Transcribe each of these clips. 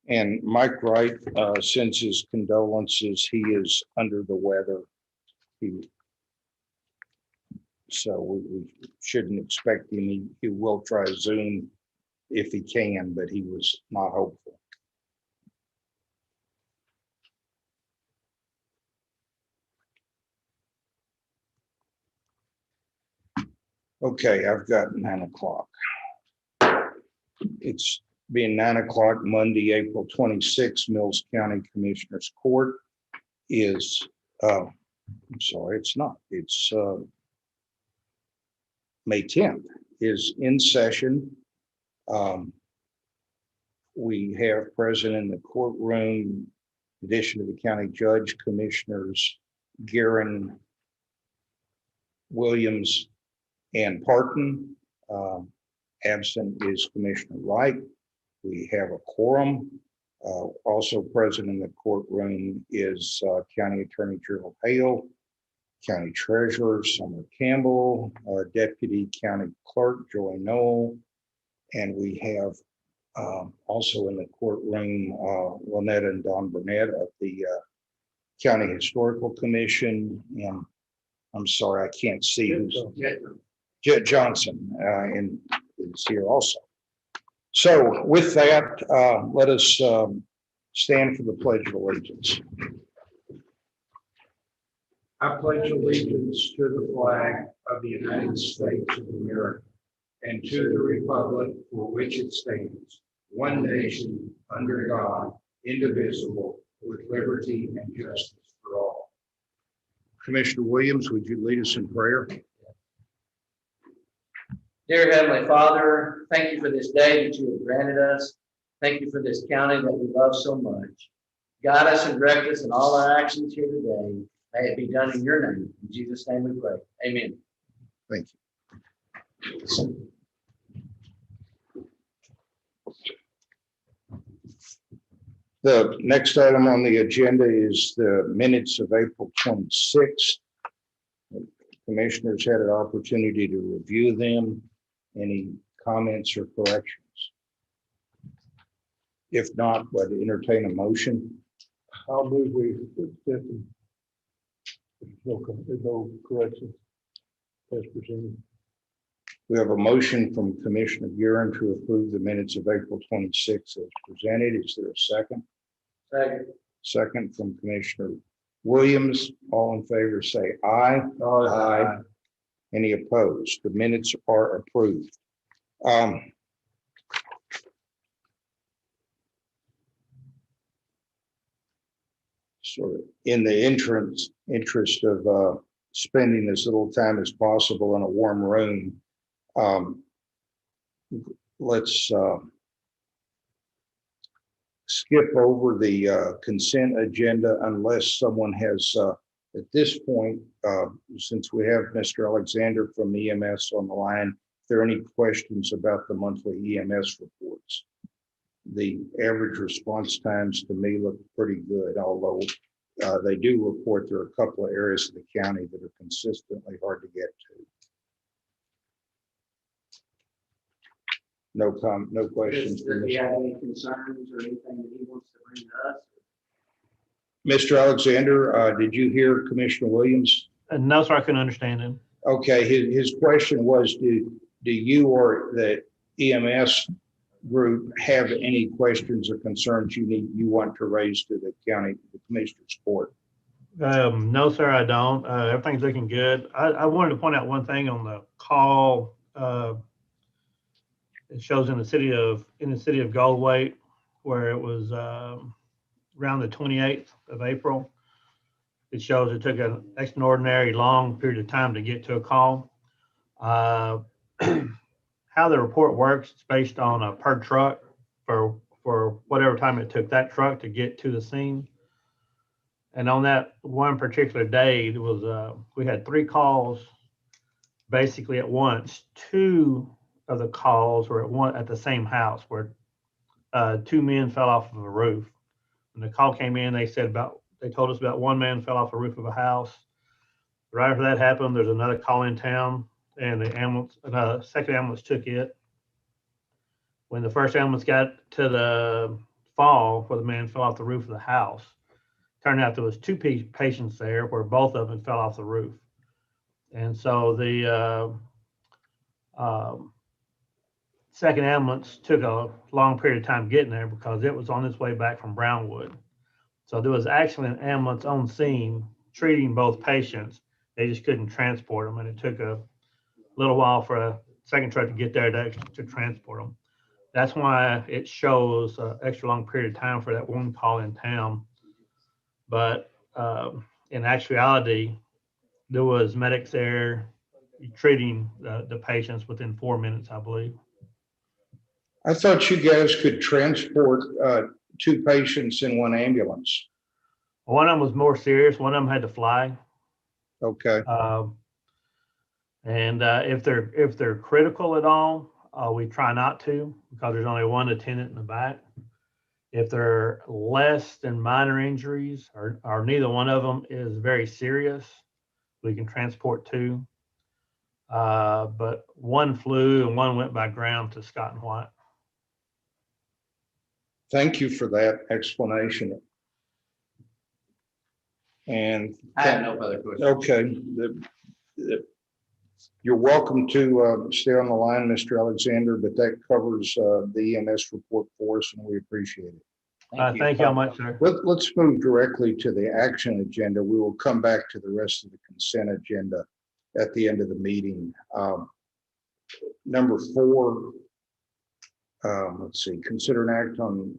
And Mike Wright sends his condolences. He is under the weather. So we shouldn't expect him. He will try Zoom if he can, but he was not hopeful. Okay, I've got 9 o'clock. It's being 9 o'clock Monday, April 26th, Mills County Commissioners Court is, I'm sorry, it's not. It's May 10th is in session. We have present in the courtroom, in addition to the county judge, commissioners Guerin, Williams, and Parton. Absent is Commissioner Wright. We have a quorum. Also present in the courtroom is County Attorney General Payable, County Treasurer Summer Campbell, Deputy County Clerk Joy Noel, and we have also in the courtroom Lynette and Don Burnett of the County Historical Commission, and I'm sorry I can't see who's Jed Johnson and is here also. So with that, let us stand for the Pledge of Allegiance. I pledge allegiance to the flag of the United States of America and to the republic for which it stands, one nation, under God, indivisible, with liberty and justice for all. Commissioner Williams, would you lead us in prayer? Dear Heavenly Father, thank you for this day that you have granted us. Thank you for this county that we love so much. Guide us and direct us in all our actions here today. May it be done in your name. In Jesus' name we pray. Amen. Thank you. The next item on the agenda is the minutes of April 26th. Commissioners had an opportunity to review them. Any comments or corrections? If not, would entertain a motion. I'll move we accept them. There's no corrections as presented. We have a motion from Commissioner Guerin to approve the minutes of April 26th as presented. Is there a second? Second. Second from Commissioner Williams. All in favor say aye. Aye. Any opposed? The minutes are approved. So in the interest of spending as little time as possible in a warm room, let's skip over the consent agenda unless someone has, at this point, since we have Mr. Alexander from EMS on the line, if there are any questions about the monthly EMS reports. The average response times to me look pretty good, although they do report there are a couple of areas of the county that are consistently hard to get to. No questions. Does he have any concerns or anything that he wants to bring to us? Mr. Alexander, did you hear Commissioner Williams? No, sir, I couldn't understand him. Okay, his question was, do you or the EMS group have any questions or concerns you want to raise to the commissioner's court? No, sir, I don't. Everything's looking good. I wanted to point out one thing on the call. It shows in the city of Galway, where it was around the 28th of April. It shows it took an extraordinary long period of time to get to a call. How the report works, it's based on a per truck for whatever time it took that truck to get to the scene. And on that one particular day, it was we had 3 calls basically at once. 2 of the calls were at the same house where 2 men fell off of a roof. When the call came in, they told us about 1 man fell off the roof of a house. Right after that happened, there's another call in town, and the second ambulance took it. When the first ambulance got to the fall where the man fell off the roof of the house. Turned out there was two patients there where both of them fell off the roof. And so the second ambulance took a long period of time getting there because it was on its way back from Brownwood. So there was actually an ambulance on scene treating both patients. They just couldn't transport them, and it took a little while for a second truck to get there to transport them. That's why it shows an extra long period of time for that one call in town. But in actuality, there was medics there treating the patients within 4 minutes, I believe. I thought you guys could transport two patients in one ambulance. One of them was more serious. One of them had to fly. Okay. And if they're critical at all, we try not to because there's only one attendant in the back. If they're less than minor injuries or neither one of them is very serious, we can transport two. But one flew and one went by ground to Scott and White. Thank you for that explanation. And I have no further questions. okay, you're welcome to stay on the line, Mr. Alexander, but that covers the EMS report for us, and we appreciate it. Thank you all much, sir. Let's move directly to the action agenda. We will come back to the rest of the consent agenda at the end of the meeting. Number 4, let's see, consider an act on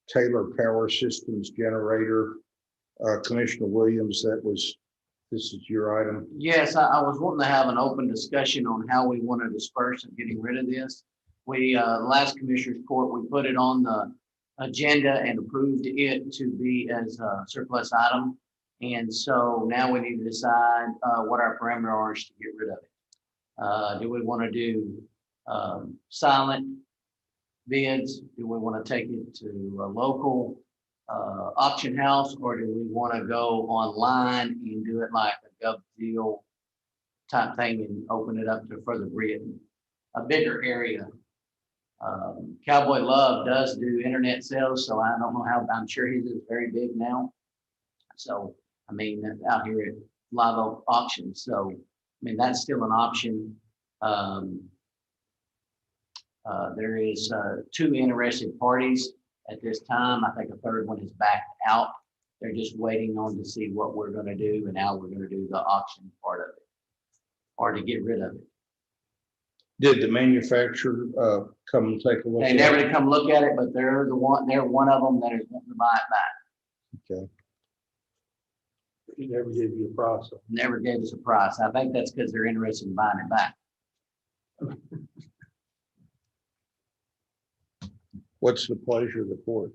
Taylor Power Systems generator. Commissioner Williams, this is your item. Yes, I was wanting to have an open discussion on how we want to disperse and getting rid of this. We, last Commissioners Court, we put it on the agenda and approved it to be as a surplus item. And so now we need to decide what our parameters are to get rid of it. Do we want to do silent bids? Do we want to take it to a local auction house, or do we want to go online and do it like a gov deal type thing and open it up to further bid, a bigger area? Cowboy Love does do internet sales, so I don't know how, I'm sure he's very big now. So, I mean, out here at Live Oak Auctions. So, I mean, that's still an option. There is 2 interested parties at this time. I think a third one is backed out. They're just waiting on to see what we're going to do and how we're going to do the auction part of it, or to get rid of it. Did the manufacturer come and take a look? They never did come look at it, but they're one of them that is wanting to buy it back. Okay. He never gave you a price. Never gave us a price. I think that's because they're interested in buying it back. What's the pleasure of the court?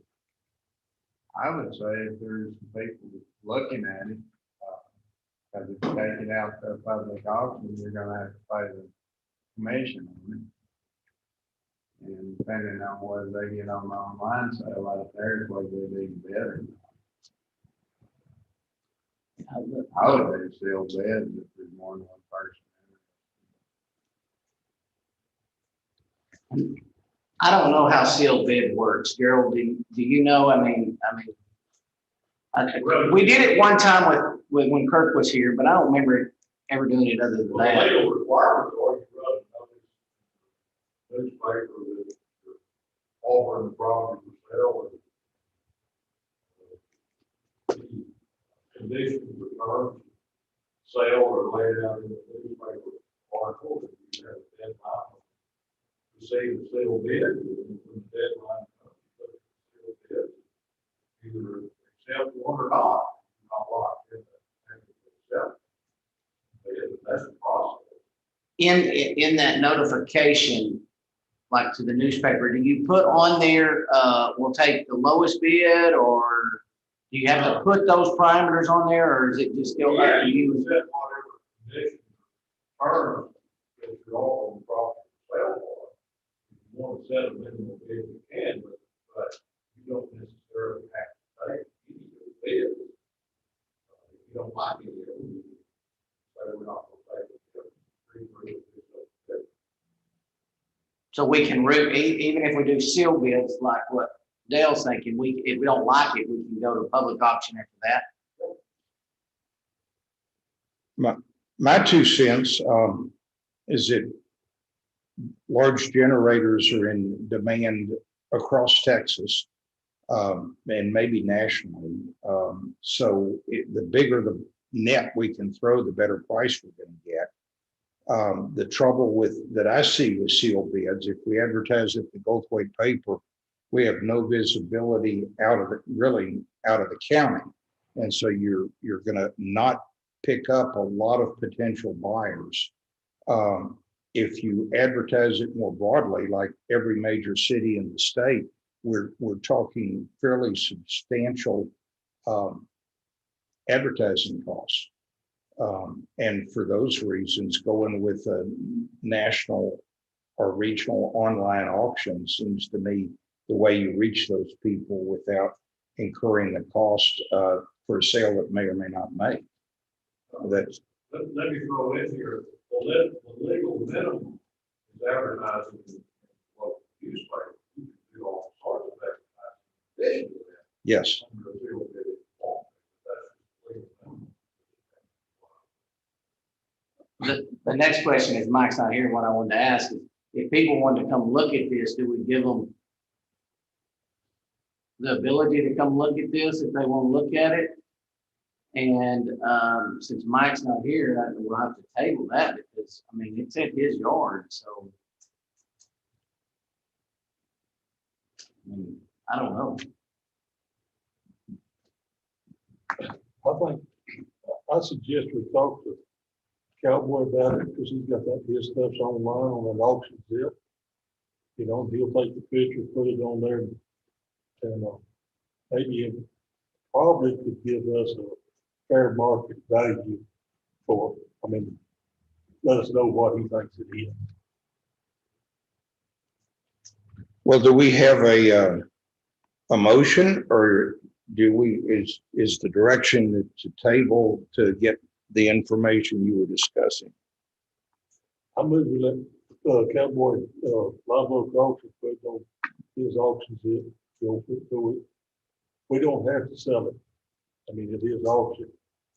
I would say if there's people looking at it, as it's taken out to a public auction, you're gonna have to pay the commission on it. And depending on whether they get on the online sale out there, whether they do better. I would still bid if there's more than one person. I don't know how sealed bid works. Gerald, do you know? I mean, we did it one time with when Kirk was here, but I don't remember ever doing it other than that. Legal requirements are you run a newspaper that offering the property for sale. Conditions of terms, sale or laid out in the newspaper article, you have a deadline. Receive the sealed bid, when the deadline comes, sealed bid, either accept one or not locked in that. That's the process. In that notification, like to the newspaper, do you put on there, we'll take the lowest bid, or do you have to put those parameters on there, or is it just still up to you? Set whatever conditions, terms that you're offering the property for sale for. You want to set a minimum bid you can, but you don't necessarily have to take any of the bids. If you don't like it, we're not going to take it. So we can route, even if we do sealed bids, like what Dale's thinking, if we don't like it, we can go to public auction after that. My 2 cents is that large generators are in demand across Texas and maybe nationally. So the bigger the net we can throw, the better price we're going to get. The trouble that I see with sealed bids, if we advertise it in the Goldthwait paper, we have no visibility out of the county, and so you're going to not pick up a lot of potential buyers. If you advertise it more broadly, like every major city in the state, we're talking fairly substantial advertising costs. And for those reasons, going with a national or regional online auction seems to me the way you reach those people without incurring the cost for a sale that may or may not make. That's, let me throw in here, the legal minimum is advertising in local newspaper. You can do all sorts of advertising. yes. The next question is, Mike's not here, what I wanted to ask is, if people wanted to come look at this, do we give them the ability to come look at this if they want to look at it? And since Mike's not here, we'll have to table that because, I mean, it's at his yard, so. I don't know. I suggest we talk to Cowboy about it because he's got his stuff's online on an auction zip. You know, he'll take the picture, put it on there, and maybe it probably could give us a fair market value for it. I mean, let us know what he thinks it is. Well, do we have a motion, or is the direction to table to get the information you were discussing? I move we let Cowboy Live Oak Auction put on his auction zip. We don't have to sell it. I mean, it is auction.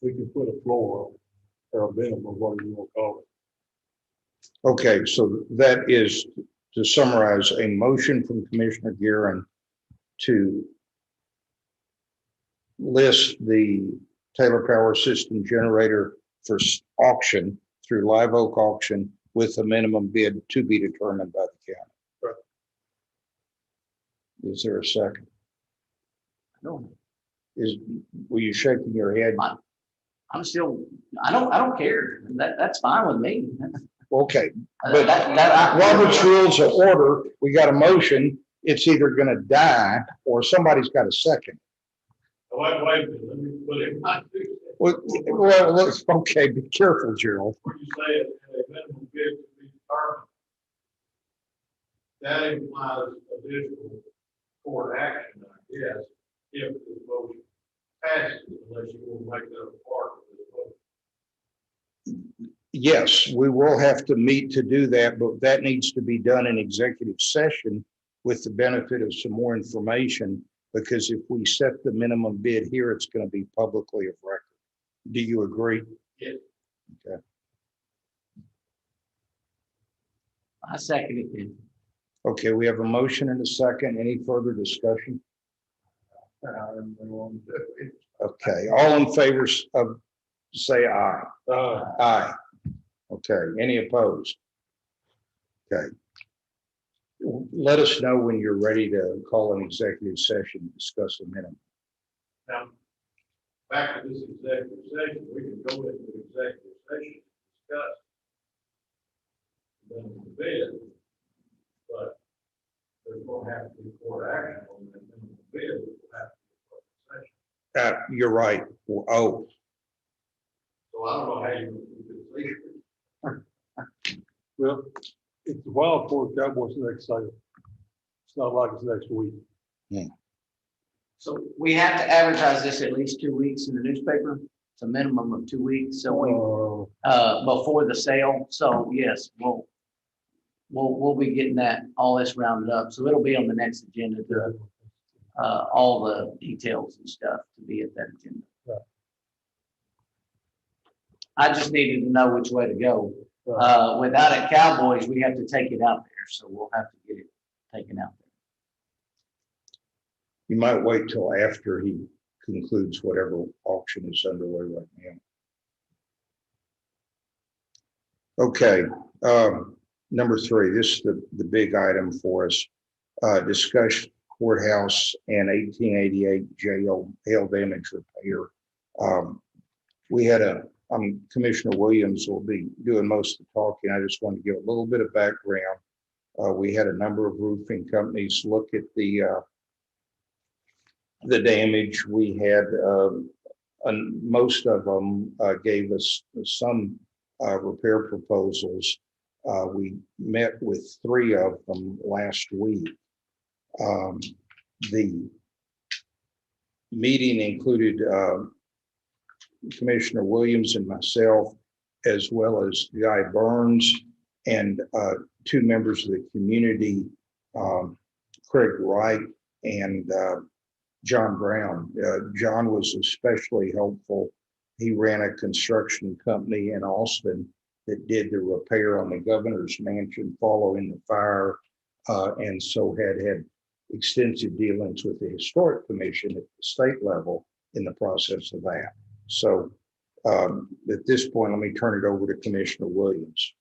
We can put a floor on it, or a minimum, whatever you want to call it. Okay, so that is, to summarize, a motion from Commissioner Guerin to list the Taylor Power System generator for auction through Live Oak Auction with a minimum bid to be determined by the county. Right. Is there a second? No, Were you shaking your head? I'm still, I don't care. That's fine with me. Okay, but Robert's Robert, Rules of Order, we got a motion. It's either going to die or somebody's got a second. Wait a minute, let me put it in my. Well, okay, be careful, Gerald. When you say it, a minimum bid to be determined, that implies additional court action, I guess, if the motion passes, unless you want to make that a part of this vote. Yes, we will have to meet to do that, but that needs to be done in executive session with the benefit of some more information, because if we set the minimum bid here, it's going to be publicly of record. Do you agree? Yes. Okay. I second it then. Okay, we have a motion and a second. Any further discussion? Okay, all in favor of, say aye. Aye. Okay, any opposed? Okay. Let us know when you're ready to call an executive session to discuss the minimum. Now, back to this executive session, we can go into executive session and discuss the bid, but there's going to have to be court action on that minimum bid. We'll have to be a public session. You're right. Oh, So I don't know how you could say it. Well, it's a while for Cowboys next sale. It's not like it's next week. So we have to advertise this at least 2 weeks in the newspaper. It's a minimum of 2 weeks. So we, before the sale. So yes, we'll be getting all this rounded up. So it'll be on the next agenda. all the details and stuff to be at that agenda. Right. I just needed to know which way to go. Right. Without it Cowboys, we have to take it out there, so we'll have to get it taken out there. You might wait till after he concludes whatever auction is underway right now. Okay, number 3, this is the big item for us. Discuss courthouse and 1888 jail hail damage repair. We had Commissioner Williams will be doing most of the talking. I just want to give a little bit of background. We had a number of roofing companies look at the damage. We had, and most of them gave us some repair proposals. We met with 3 of them last week. The meeting included Commissioner Williams and myself, as well as Guy Burns and 2 members of the community, Craig Wright and John Brown. John was especially helpful. He ran a construction company in Austin that did the repair on the governor's mansion following the fire, and so had extensive dealings with the historic commission at the state level in the process of that. So at this point, let me turn it over to Commissioner Williams.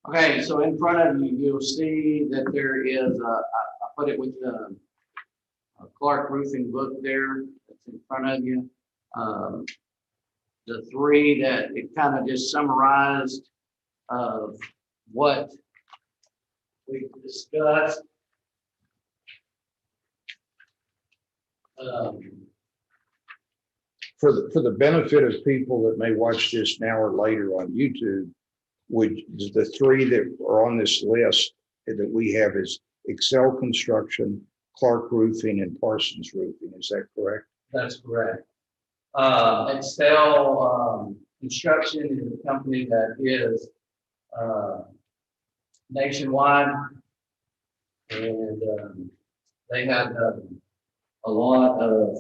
Okay, so in front of you, you'll see that there is, I put it with the Clark Roofing book there that's in front of you. The 3 that it kind of just summarized of what we discussed. For the benefit of people that may watch this now or later on YouTube, would the 3 that are on this list that we have is Excel Construction, Clark Roofing, and Parsons Roofing. Is that correct? That's correct. Excel Construction is a company that is nationwide, and they had a lot of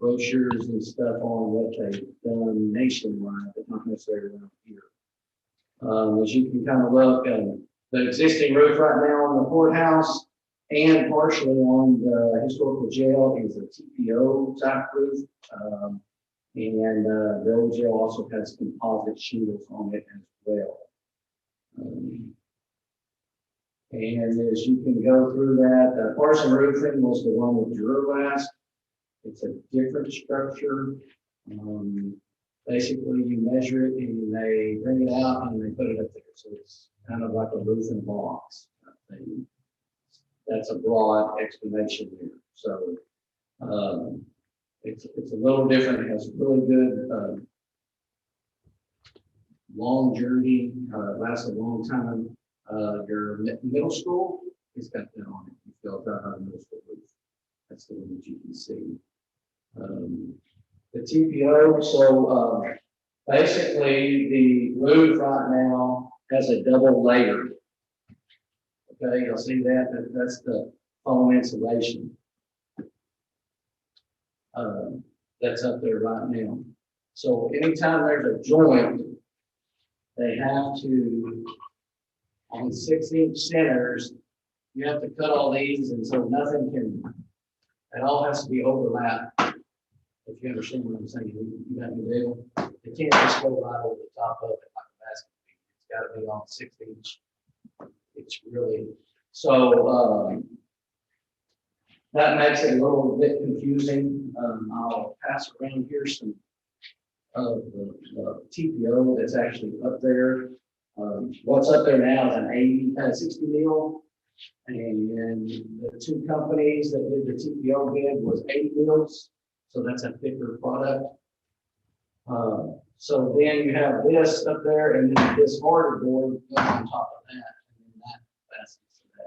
brochures and stuff on what they've done nationwide, but not necessarily around here. As you can kind of look, the existing roof right now on the courthouse and partially on the historical jail is a TPO type roof. And the old jail also has composite shingles on it as well. And as you can go through that, Parson Roofing was the one with Duralast. It's a different structure. Basically, you measure it and they bring it out and they put it up there. So it's kind of like a roof in a box. That's a broad explanation there. So it's a little different. It has really good long journey, lasts a long time. Your middle school has got that on it. You filled out on middle school roof. That's the one that you can see. The TPO, so basically the roof right now has a double layer. Okay, you'll see that, that's the foam insulation. That's up there right now. So anytime there's a joint, they have to, on 6-inch centers, you have to cut all these, and so nothing can, it all has to be overlapped. If you understand what I'm saying, you got the deal. It can't just go right over the top of it like a basket. It's got to be on 6-inch. It's really, so that makes it a little bit confusing. I'll pass around here some of the TPO that's actually up there. What's up there now is an 60 mil, and the 2 companies that did the TPO bid was 80 mils, so that's a thicker product. So then you have this up there, and then this harder board goes on top of that, and then that fastens to that.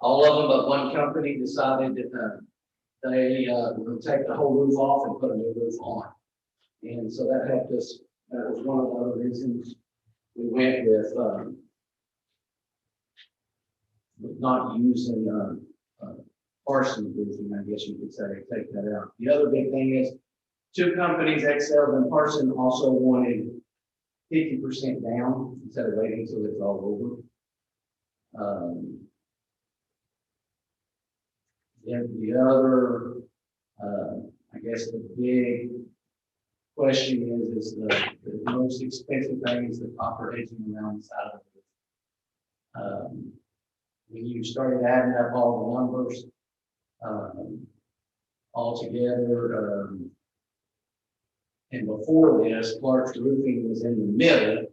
All of them but one company decided that they would take the whole roof off and put a new roof on. And so that helped us. That was one of the other reasons we went with not using, Parsons roofing, I guess you could say, take that out. The other big thing is, two companies, Excel and Parson, also wanted 50% down instead of waiting until it's all over. Then the other, I guess the big question is the most expensive thing is the copper edging around the side of the roof. When you started adding up all the numbers, altogether, and before this, Clark's Roofing was in the middle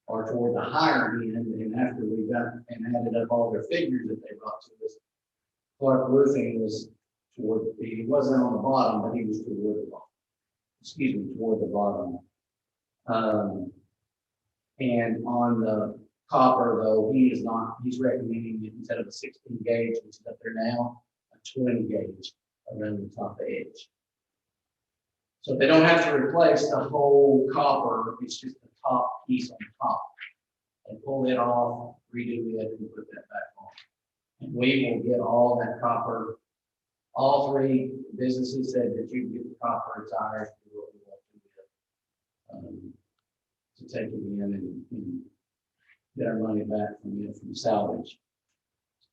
or toward the higher end, and after we got and added up all their figures that they brought to us, Clark Roofing was toward, he wasn't on the bottom, but he was toward the bottom. Excuse me, toward the bottom. And on the copper, though, he is not, he's recommending it instead of a 16 gauge, which is up there now, a 20 gauge around the top edge. So they don't have to replace the whole copper, it's just the top piece on top. And pull it off, redo it, and put that back on. And we will get all that copper. All three businesses said that you can get the copper tires to what we want to do. To take it in and get our money back from it from salvage.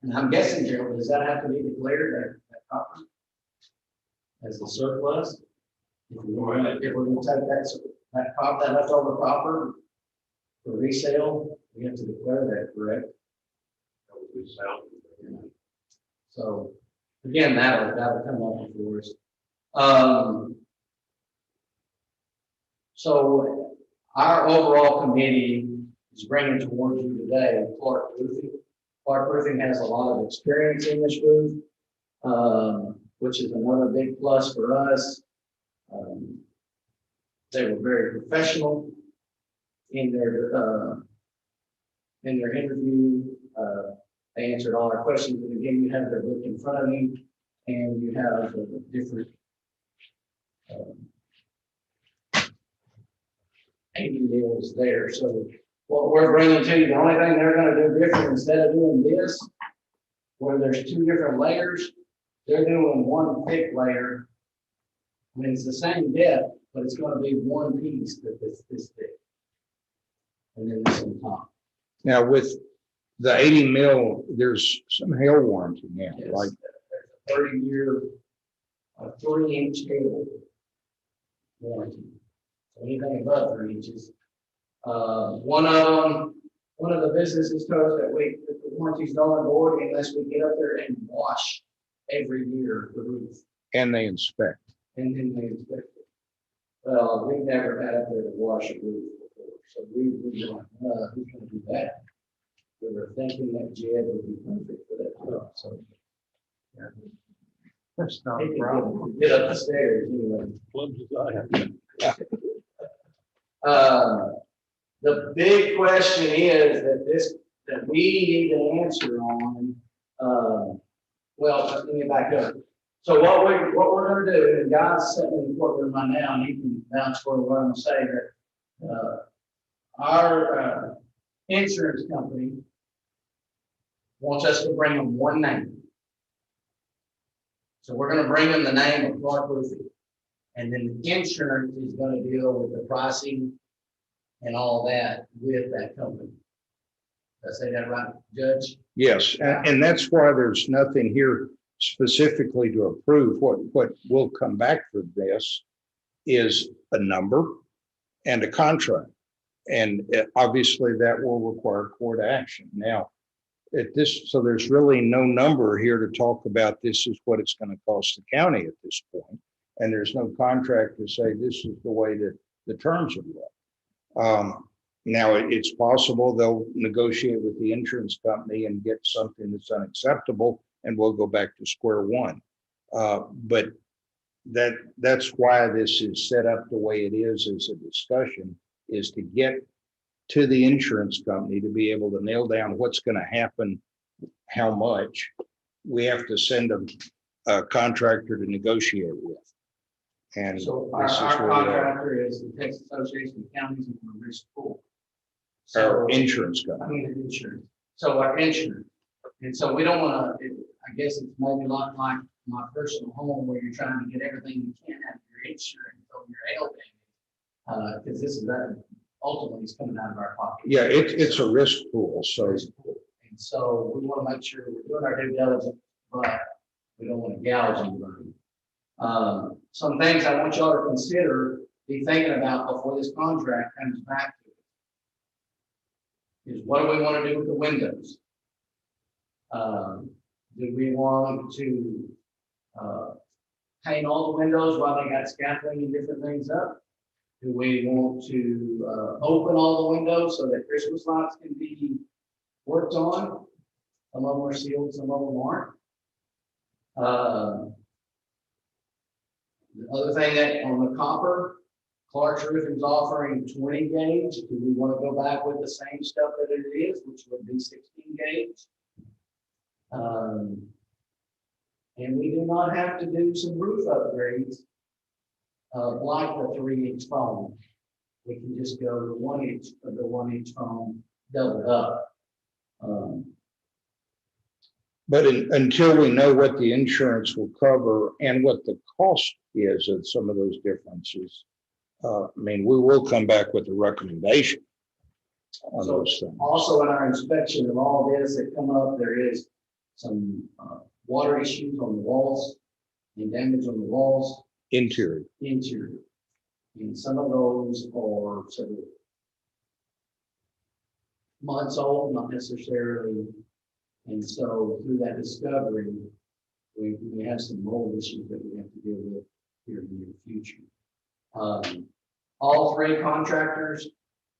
And I'm guessing, Gerald, does that have to be declared that copper as a surplus? If we're going to take that copper, that leftover copper for resale, we have to declare that, correct? That would be salvage. So again, that'll come up for us. So our overall committee is bringing towards you today Clark Roofing. Clark Roofing has a lot of experience in this roof, which is another big plus for us. They were very professional in their interview. They answered all our questions, and again, you have their book in front of you, and you have the different 80 meals there. So what we're bringing to you, the only thing they're going to do different instead of doing this, where there's two different layers, they're doing one thick layer. I mean, it's the same depth, but it's going to be one piece that's this thick, and then this on top. Now with the 80 mil, there's some hail warranty now, Yes, like there's a 30-year, 3-inch cable warranty. So anything above 3 inches. One of the businesses told us that the warranty's null and void unless we get up there and wash every year the roof. and they inspect. And then they inspect it. Well, we never had up there to wash a roof before, so we were like, who's gonna do that? We were thinking that Jed would be perfect for that job, so. Yeah. That's not He could get up the stairs anyway. Clumsy as I am. The big question is that we need an answer on, well, let me back up. So what we're gonna do, and God's sitting in the courtroom right now, and he can vouch for what I'm gonna say that, our, insurance company wants us to bring them one name. So we're gonna bring them the name of Clark Roofing. And then the insurance is gonna deal with the pricing and all that with that company. Did I say that right, Judge? Yes, and that's why there's nothing here specifically to approve. What will come back for this is a number and a contract. And obviously that will require court action. Now, so there's really no number here to talk about this is what it's going to cost the county at this point. And there's no contract to say this is the way that the terms would look. Now, it's possible they'll negotiate with the insurance company and get something that's unacceptable, and we'll go back to square one. But that's why this is set up the way it is as a discussion, is to get to the insurance company to be able to nail down what's going to happen, how much. We have to send them a contractor to negotiate with. And So our contractor is the Texas Association of Counties and Risk Pool. Our insurance company. I mean, insurance. So our insurance. And so we don't want to, I guess it's maybe a lot like my personal home where you're trying to get everything you can out of your insurance on your hail damage. Because this is that ultimately is coming out of our pocket. Yeah, it's a risk pool, so. And so we want to make sure we're doing our due diligence, but we don't want to gouge anybody. Some things I want y'all to consider, be thinking about before this contract comes back to us. Is what do we want to do with the windows? Do we want to paint all the windows while they got scaffolding and different things up? Do we want to open all the windows so that Christmas lights can be worked on? Some of them are sealed, some of them aren't. The other thing that on the copper, Clark's Roofing is offering 20 gauge. Do we want to go back with the same stuff that it is, which would be 16 gauge? And we do not have to do some roof upgrades like the 3-inch foam. We can just go to 1-inch of the 1-inch foam doubled up. But until we know what the insurance will cover and what the cost is of some of those differences, I mean, we will come back with a recommendation on those things. Also, in our inspection of all this that come up, there is some water issues on the walls and damage on the walls. Interior. And some of those are several months old, not necessarily. And so through that discovery, we have some mold issues that we have to deal with here in the near future. All 3 contractors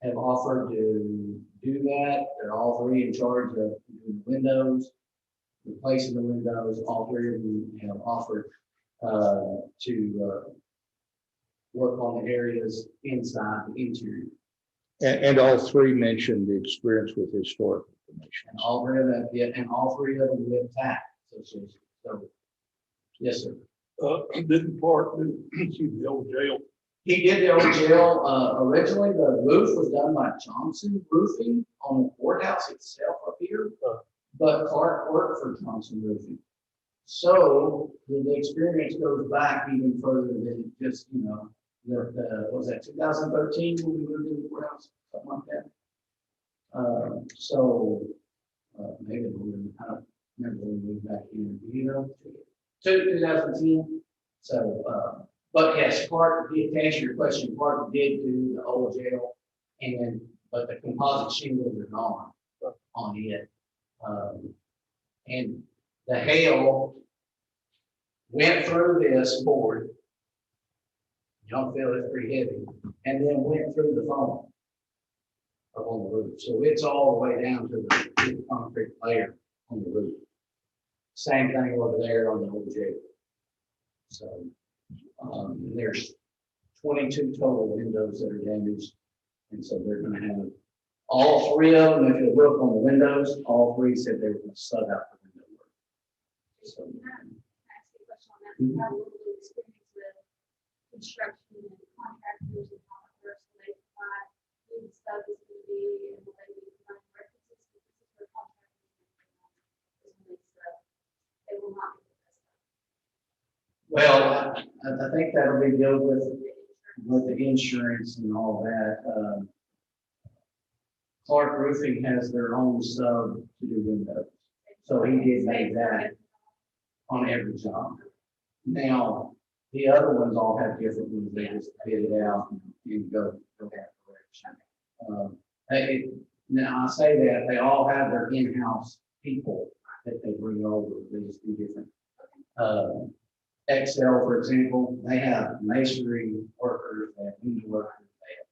have offered to do that. They're all 3 in charge of doing the windows, replacing the windows. All 3 of them have offered to work on the areas inside the interior. And all 3 mentioned the experience with historical commission. And all 3 of them, and all 3 of them with tax. So, yes, sir. Didn't Clark do, excuse me, the old jail? He did the old jail. Originally, the roof was done by Johnson Roofing on the courthouse itself up here, but Clark worked for Johnson Roofing. So the experience goes back even further than just, you know, was that 2013 when we moved to the courthouse, something like that. Maybe I don't remember when we moved back here, you know, 2010. So, but yes, Clark did, to answer your question, Clark did do the old jail, but the composite shingles are gone on it. And the hail went through this board. Y'all feel it's pretty heavy, and then went through the foam up on the roof. So it's all the way down to the concrete layer on the roof. Same thing over there on the old jail. So there's 22 total windows that are damaged. And so they're going to have all 3 of them. If you look on the windows, all 3 said they were going to sub out the window work. So, construction and contractors and how it works, and they provide who the stuff is going to be and what they need to run references, because this is where contractors is when they will not get the best stuff. well, I think that'll be dealt with the insurance and all that. Clark Roofing has their own sub to do windows. So he did make that on every job. Now, the other ones all have different ones. They just bid it out and go that direction. Now I say that they all have their in-house people that they bring over. They just do different. Excel, for example, they have masonry workers, they have window workers, they have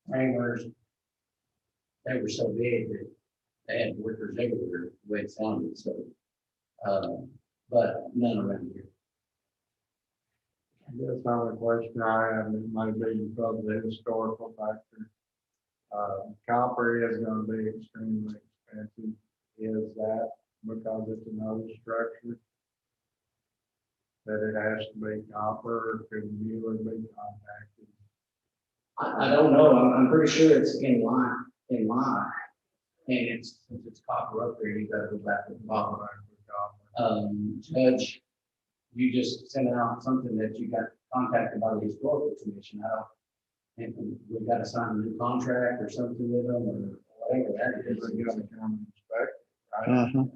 framers. They were so big that they had workers everywhere, the way it sounded. So, but none around here. That's the only question I have, and it might be because of the historical factor. Copper is gonna be extremely expensive. Is that because it's another structure? That it has to be copper, or could you really be contacted? I don't know. I'm pretty sure it's in line. And since it's copper up there, you gotta go back to the bottom. Judge, you just sent out something that you got contacted by the historical commission. I don't, and we gotta sign a new contract or something with them or whatever that is. They're gonna come and inspect, right? Mhm.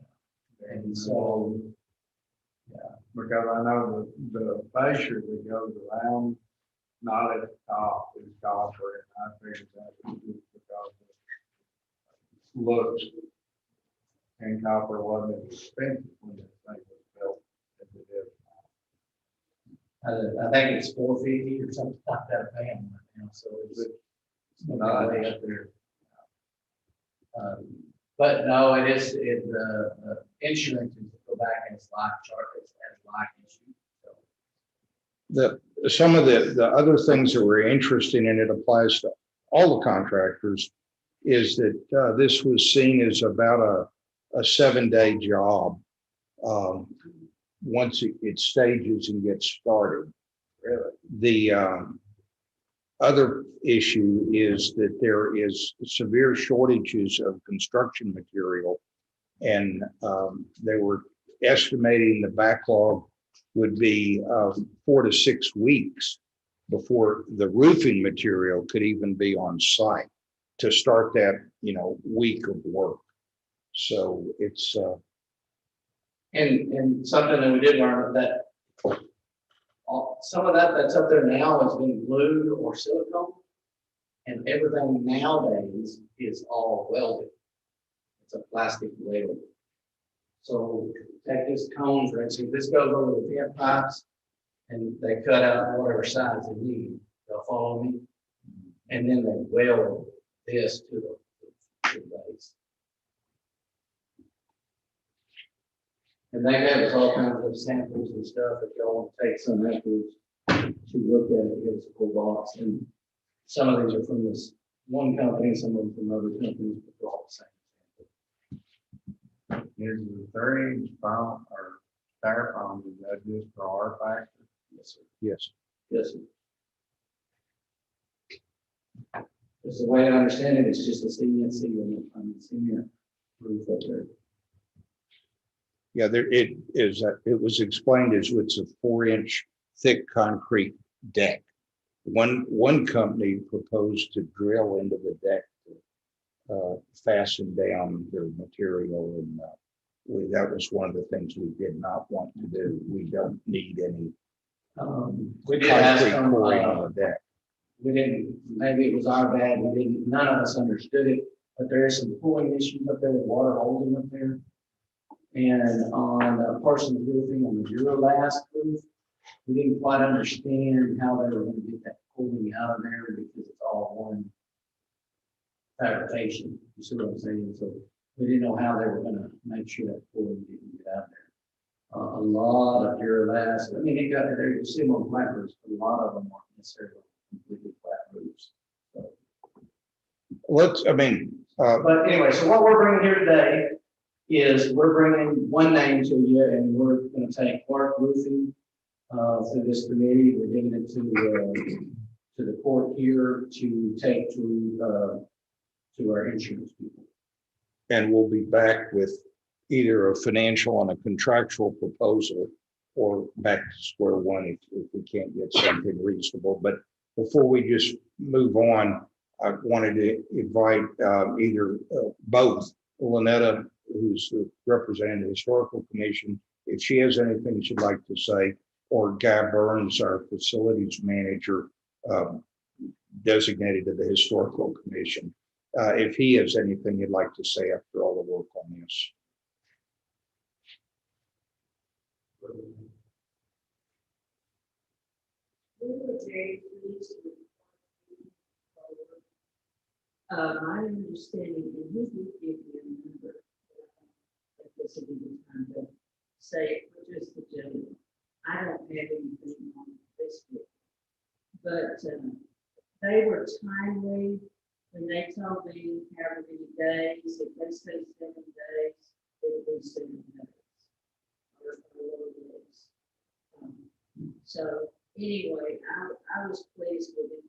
And so, Because I know the fascia that goes around, not at the top, is copper, and I figured that was just because it looks, and copper wasn't as expensive when this thing was built as it is now. I think it's 450 or something like that a band right now, so it's not way up there. But no, it is, the insurance is to go back and it's life chart, it's life issue. So, Some of the other things that were interesting, and it applies to all the contractors, is that this was seen as about a 7-day job once it stages and gets started. The other issue is that there is severe shortages of construction material, and they were estimating the backlog would be 4 to 6 weeks before the roofing material could even be on site to start that, week of work. So it's and something that we did learn that some of that's up there now has been glued or silicone, and everything nowadays is all welded. It's a plastic weld. So take this cone, for instance, this goes over the vent pipes, and they cut out whatever size they need. They'll follow me, and then they weld this to the base. And they gave us all kinds of samples and stuff if y'all want to take some afterwards to look at it. It's a cool box, and some of these are from this one company, some of them from other companies, but they're all the same. Is the 3-inch foam or styrofoam, is that just for our factor? Yes, sir. yes. Yes, sir. Just the way I understand it, it's just a cement seal, cement roof up there. Yeah, it is. It was explained as it's a 4-inch thick concrete deck. One company proposed to drill into the deck to fasten down their material, and that was one of the things we did not want to do. We don't need any We did ask concrete them, pouring on the deck. we didn't, maybe it was our bad, none of us understood it, but there is some cooling issues up there with water holding up there. And on a person's roofing, on the Duralast roof, we didn't quite understand how they were gonna get that cooling out of there because it's all one fabrication, you see what I'm saying? So we didn't know how they were gonna make sure that cooling didn't get out there. A lot of Duralast, I mean, it got there, you see them on flat roofs, but a lot of them aren't necessarily completely flat roofs. So. But anyway, so what we're bringing here today is we're bringing one name to you, and we're going to take Clark Roofing through this committee. We're giving it to the court here to take to our insurance people. And we'll be back with either a financial and a contractual proposal, or back to square one if we can't get something reasonable. But before we just move on, I wanted to invite either both Lynetta, who's the representative of the Historical Commission, if she has anything she'd like to say, or Guy Burns, our facilities manager, designated to the Historical Commission, if he has anything he'd like to say after all the work on this. We were very pleased with my understanding, and he did give me a number. That this would be the time to say it for just the general. I don't have anything on this book, but they were timely when they told me however many days. If they say 7 days, it would be 7 days or a little days. So anyway, I was pleased with it.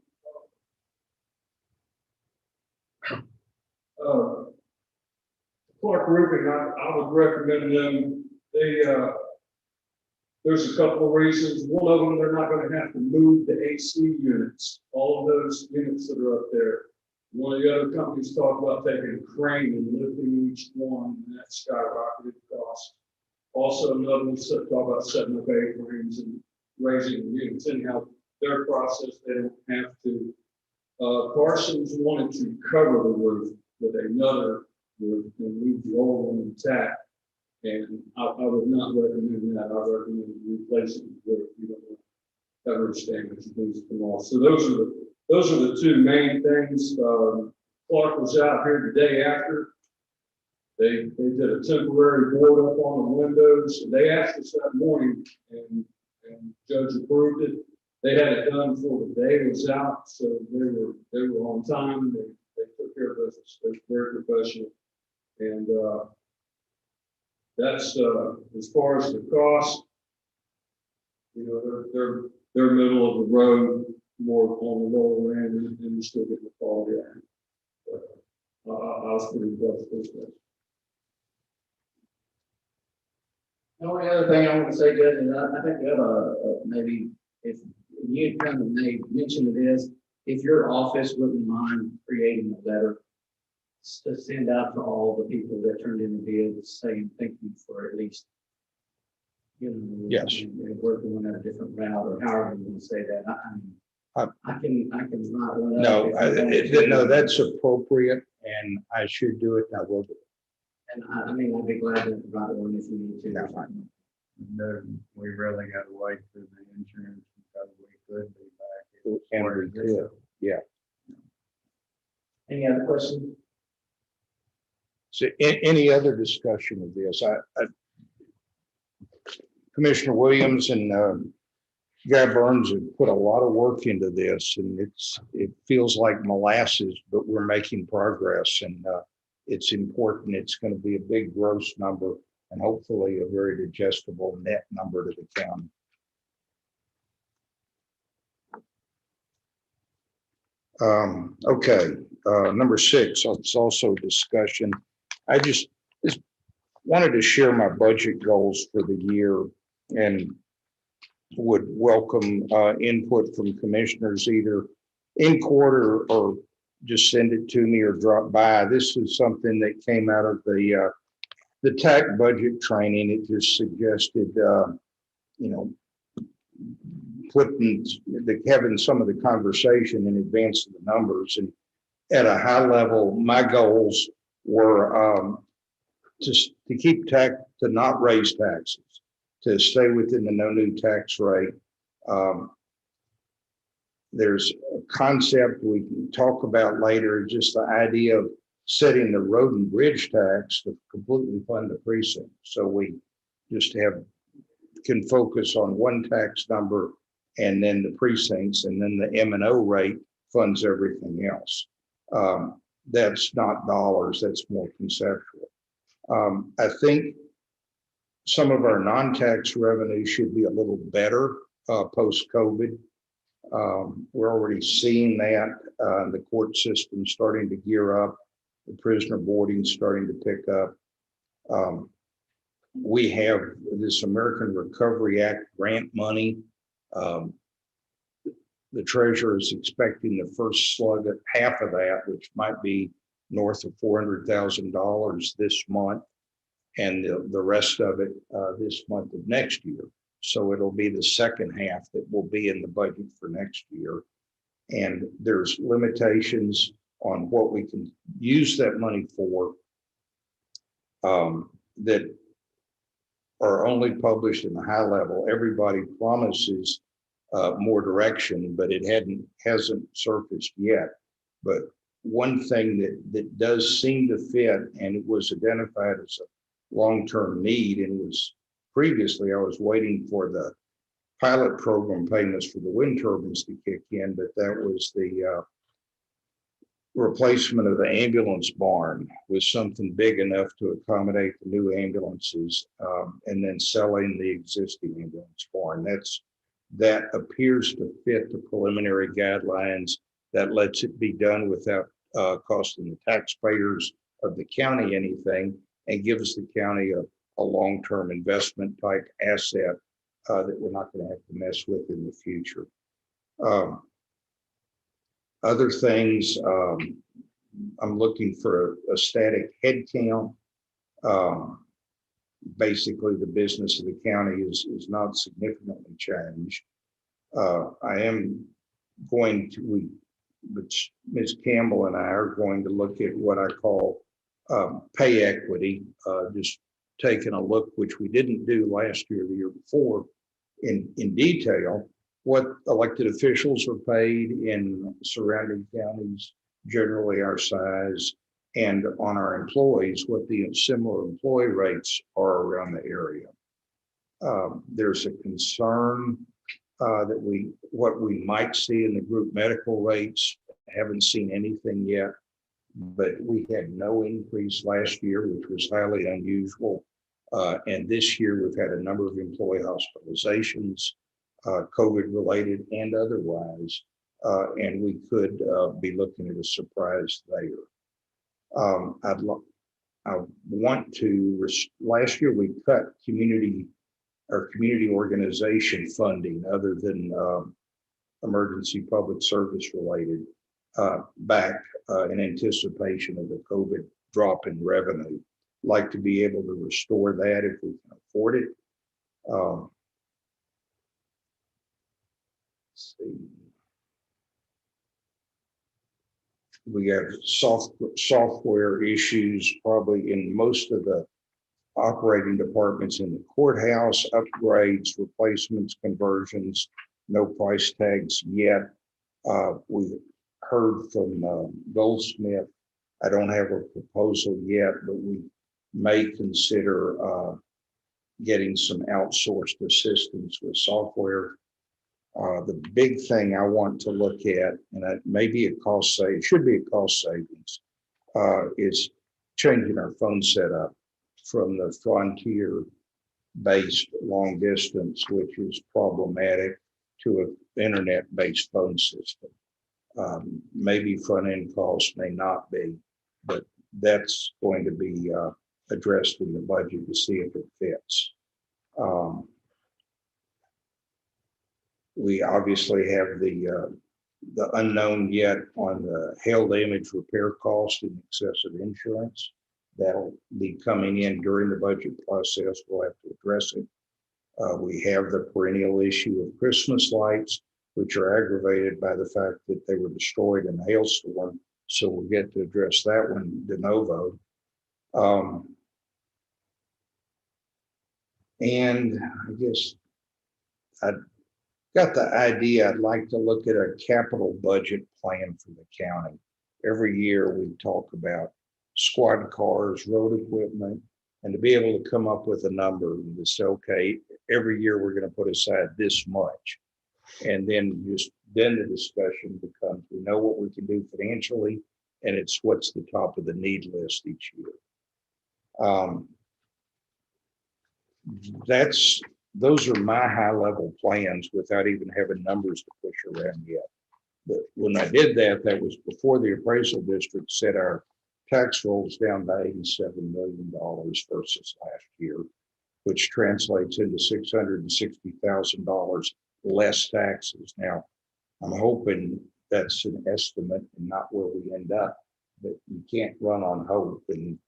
Clark Roofing, I would recommend them. There's a couple of reasons. One of them, they're not gonna have to move the AC units, all of those units that are up there. One of the other companies talked about taking a crane and lifting each one, and that skyrocketed cost. Also, another one talked about setting up A-frames and raising the units. Anyhow, their process, they don't have to. Parsons wanted to cover the roof with another roof and leave the old one intact. And I would not recommend that. I recommend replacing the roof. You don't want coverage damage and things come off. So those are the two main things. Clark was out here the day after. They did a temporary board up on the windows. They asked us that morning, and Judge approved it. They had it done before the day was out, so they were on time. They took care of us. They were very professional, and that's as far as the cost. You know, they're middle of the road, more on the lower end, and you still get the quality out of it. But I was pretty impressed with this. The only other thing I want to say, Judge, is I think we ought to maybe, if you kind of made mention of this, if your office wouldn't mind creating a letter to send out to all the people that turned in the bids saying thank you for at least, you know, Yes. we're going a different route, or however you want to say that. I can write one up. No, if you want to. no, that's appropriate, and I should do it, and I will do it. And I mean, I'd be glad to write one if you need to. No. No, we really got to wait for the insurance because we could be back. And we could, yeah. Any other questions? So any other discussion of this? Commissioner Williams and Guy Burns have put a lot of work into this, and it feels like molasses, but we're making progress, and it's important. It's going to be a big gross number and hopefully a very digestible net number to the county. Okay, number 6, it's also discussion. I just wanted to share my budget goals for the year and would welcome input from commissioners either in court or just send it to me or drop by. This is something that came out of the TAC budget training. It just suggested, you know, having some of the conversation in advance of the numbers. And at a high level, my goals were to keep tax, to not raise taxes, to stay within the no new tax rate. There's a concept we can talk about later, just the idea of setting the road and bridge tax to completely fund the precinct. So we just can focus on one tax number and then the precincts, and then the M&O rate funds everything else. That's not dollars, that's more conceptual. I think some of our non-tax revenue should be a little better post-COVID. We're already seeing that. The court system starting to gear up, the prisoner boarding starting to pick up. We have this American Recovery Act grant money. The treasurer is expecting the first slug at half of that, which might be north of $400,000 this month, and the rest of it this month of next year. So it'll be the second half that will be in the budget for next year. And there's limitations on what we can use that money for that are only published in the high level. Everybody promises more direction, but it hasn't surfaced yet. But one thing that does seem to fit, and it was identified as a long-term need, and was previously, I was waiting for the pilot program payments for the wind turbines to kick in, but that was the replacement of the ambulance barn with something big enough to accommodate the new ambulances, and then selling the existing ambulance barn. That appears to fit the preliminary guidelines. That lets it be done without costing the taxpayers of the county anything. and gives the county a long-term investment type asset that we're not going to have to mess with in the future. Other things, I'm looking for a static head count. Basically, the business of the county is not significantly changed. I am going to, which Ms. Campbell and I are going to look at what I call pay equity, just taking a look, which we didn't do last year, the year before, in detail, what elected officials are paid in surrounding counties, generally our size, and on our employees, what the similar employee rates are around the area. There's a concern that what we might see in the group medical rates, haven't seen anything yet, but we had no increase last year, which was highly unusual. And this year we've had a number of employee hospitalizations, COVID related and otherwise, and we could be looking at a surprise there. I want to, last year we cut community organization funding other than emergency public service related back in anticipation of the COVID drop in revenue. Like to be able to restore that if we can afford it. Let's see. We have software issues probably in most of the operating departments in the courthouse, upgrades, replacements, conversions, no price tags yet. We heard from Goldsmith. I don't have a proposal yet, but we may consider getting some outsourced assistance with software. The big thing I want to look at, and it may be a cost save, it should be a cost savings, is changing our phone setup from the frontier-based long distance, which is problematic, to an internet-based phone system. Maybe front-end costs may not be, but that's going to be addressed in the budget to see if it fits. We obviously have the unknown yet on the hail damage repair cost in excessive insurance. That'll be coming in during the budget process. We'll have to address it. We have the perennial issue of Christmas lights, which are aggravated by the fact that they were destroyed in a hailstorm. So we'll get to address that one de novo. And I guess I got the idea I'd like to look at a capital budget plan for the county. Every year we talk about squad cars, road equipment, and to be able to come up with a number and to say, okay, every year we're going to put aside this much. And then the discussion becomes, we know what we can do financially, and it's what's the top of the need list each year. Those are my high level plans without even having numbers to push around yet. But when I did that, that was before the appraisal district set our tax rolls down by $87 million versus last year, which translates into $660,000 less taxes. Now, I'm hoping that's an estimate and not where we end up, but you can't run on hope. And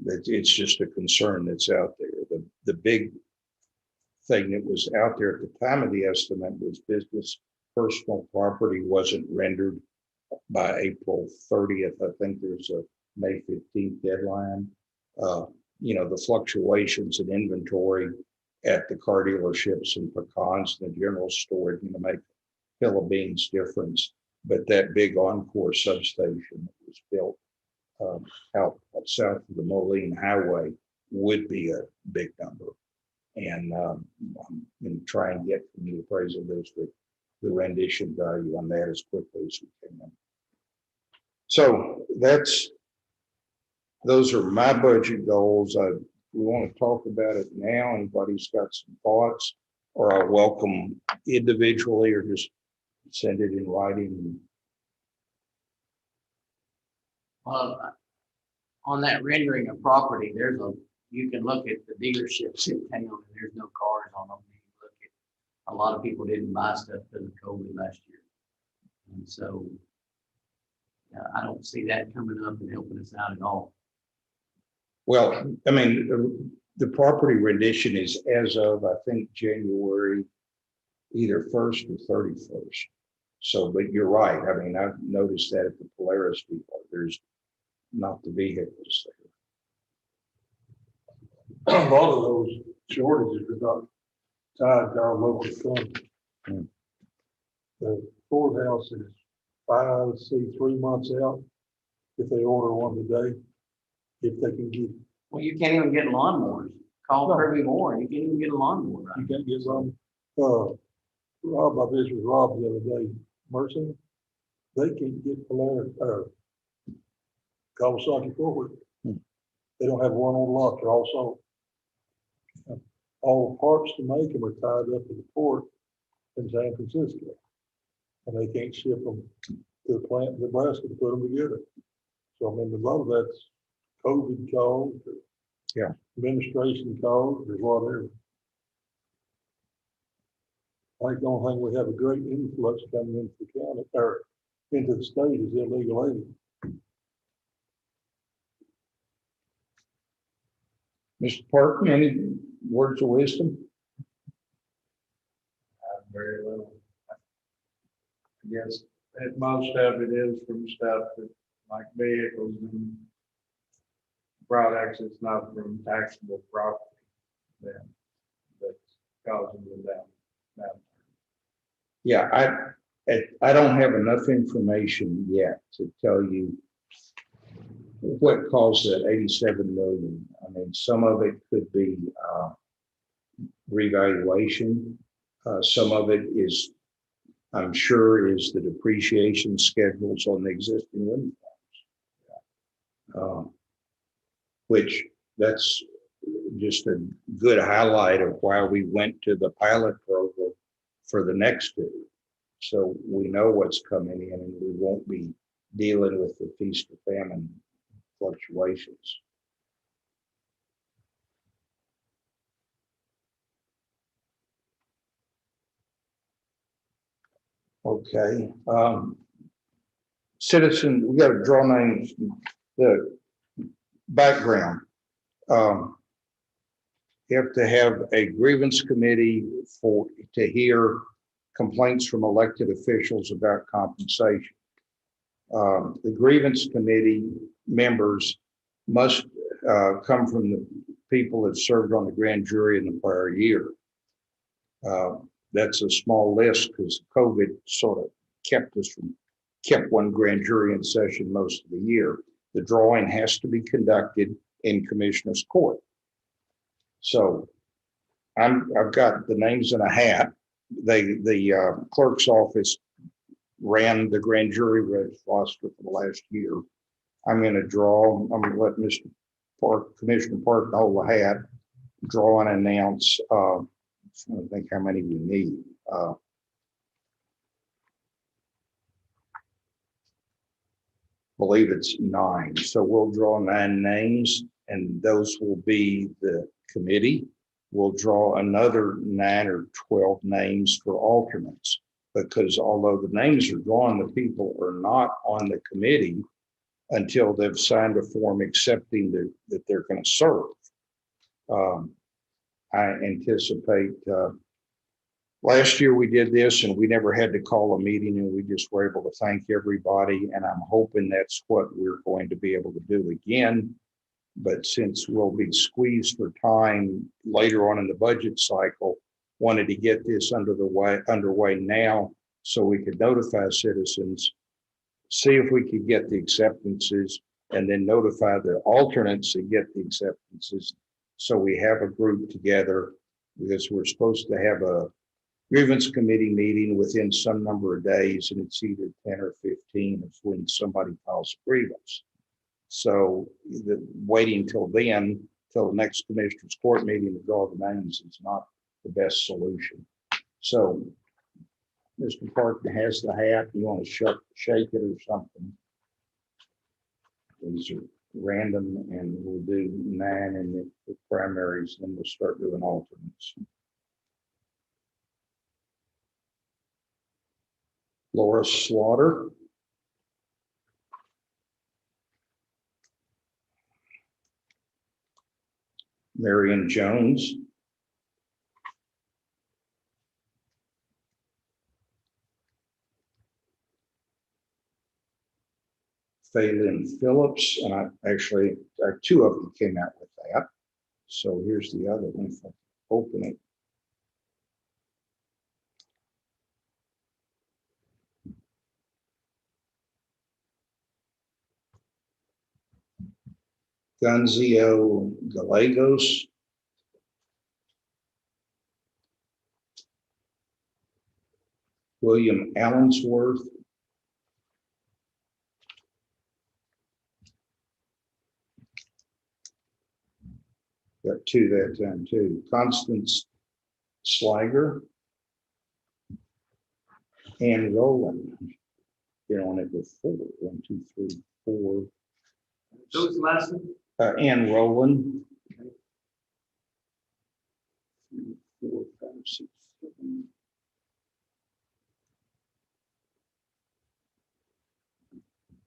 it's just a concern that's out there. The big thing that was out there at the time of the estimate was business personal property wasn't rendered by April 30th. I think there's a May 15th deadline. The fluctuations in inventory at the car dealerships and pecans in the general store, make a hill of beans difference. But that big Encore substation that was built out south of the Moline Highway would be a big number. And I'm going to try and get from the appraisal district the rendition value on that as quickly as we can. So those are my budget goals. We want to talk about it now. Anybody's got some thoughts, or I'll welcome individually or just send it in writing. on that rendering of property, you can look at the dealerships in town and there's no cars on them. You look at, a lot of people didn't buy stuff because of COVID last year. And so I don't see that coming up and helping us out at all. Well, I mean, the property rendition is as of, I think, January either 1st or 31st. So, but you're right. I mean, I've noticed that at the Polaris depot, there's not the vehicles there. A lot of those shortages are not tied to our local economy. Hmm. The courthouse is 3 months out if they order one today, if they can get. Well, you can't even get lawnmowers. Call No. Kirby Moore, you can't even get a lawnmower right. You can't get some, Rob, I visited with Rob the other day, Mercy, they can't get Polaris, Kawasaki forward. Hmm. They don't have one on lot, they're all sold. All the parts to make them are tied up at the port in San Francisco. And they can't ship them to the plant in Nebraska to put them together. So I mean, a lot of that's COVID caused, Yeah. administration caused, or whatever. I think the only thing we have a great influx coming into the county or into the state is illegal alien. Mr. Parkin, any words of wisdom? Very little. I guess that most of it is from stuff that like vehicles and products. It's not from taxable property that's causing the down. Yeah, I don't have enough information yet to tell you what caused that 87 million. I mean, some of it could be revaluation. Some of it is, I'm sure, is the depreciation schedules on the existing uniforms. Which that's just a good highlight of why we went to the pilot program for the next two. So we know what's coming in and we won't be dealing with the feast or famine fluctuations. Okay. Citizen, we got to draw names, the background. You have to have a grievance committee to hear complaints from elected officials about compensation. The grievance committee members must come from the people that served on the grand jury in the prior year. That's a small list because COVID sort of kept one grand jury in session most of the year. The drawing has to be conducted in commissioner's court. So I've got the names in a hat. The clerk's office ran the grand jury roster for the last year. I'm going to let Mr. Park, Commissioner Park, hold the hat, draw and announce. I don't think how many we need. Believe it's 9. So we'll draw 9 names, and those will be the committee. We'll draw another 9 or 12 names for alternates, because although the names are drawn, the people are not on the committee until they've signed a form accepting that they're going to serve. I anticipate, last year we did this and we never had to call a meeting and we just were able to thank everybody. And I'm hoping that's what we're going to be able to do again. But since we'll be squeezed for time later on in the budget cycle, wanted to get this underway now so we could notify citizens, see if we could get the acceptances, and then notify the alternates to get the acceptances. So we have a group together, because we're supposed to have a grievance committee meeting within some number of days, and it's either 10 or 15 is when somebody files a grievance. So waiting till then, till the next commissioner's court meeting to draw the names is not the best solution. So Mr. Park has the hat. You want to shake it or something? These are random, and we'll do 9 in the primaries, then we'll start doing alternates. Laura Slaughter. Marion Jones. Phelan Phillips, and two of them came out with that. So here's the other one. If I open it. Gunzio Gallegos. William Allensworth. Got 2 that time too. Constance Sliger. Ann Rowland. Been on it before. 1, 2, 3, 4. Who was the last one? Ann Rowland. 3, 4, 5, 6, 7.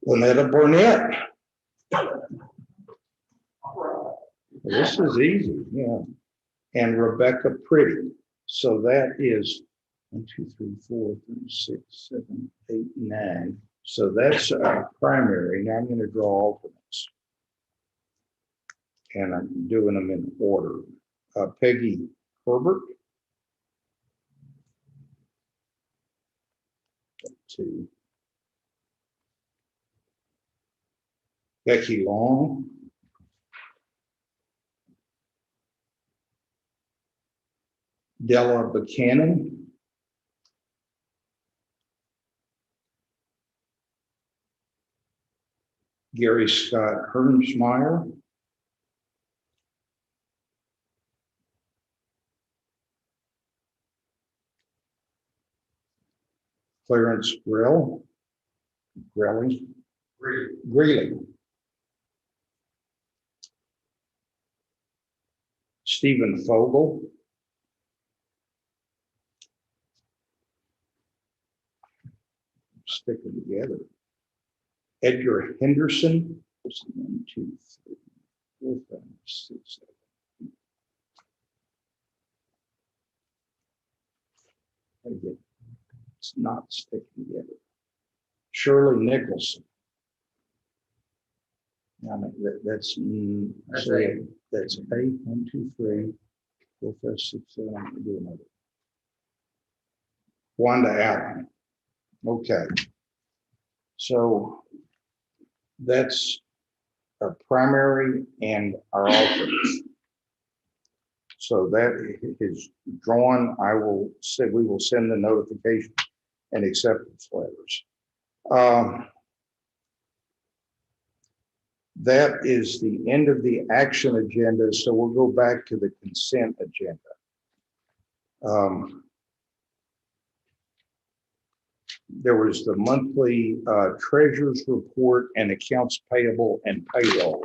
Lynetta Burnett. This is easy, yeah. And Rebecca Pretty. So that is 1, 2, 3, 4, 5, 6, 7, 8, 9. So that's our primary. Now I'm going to draw alternates. And I'm doing them in order. Peggy Herbert. 2. Becky Long. Della Buchanan. Gary Scott Hermsmeyer. Clarence Greeley. Stephen Fogel. Sticking together. Edgar Henderson. 1, 2, 3, 4, 5, 6, 7. It's not sticking together. Shirley Nicholson. I mean, that's 8. That's 8. 1, 2, 3, 4, 5, 6, 7. I'm gonna do another. Wanda Allen. Okay. So that's our primary and our alternates. So that is drawn. We will send the notification and acceptance letters. That is the end of the action agenda. So we'll go back to the consent agenda. There was the monthly treasurer's report and accounts payable and payroll.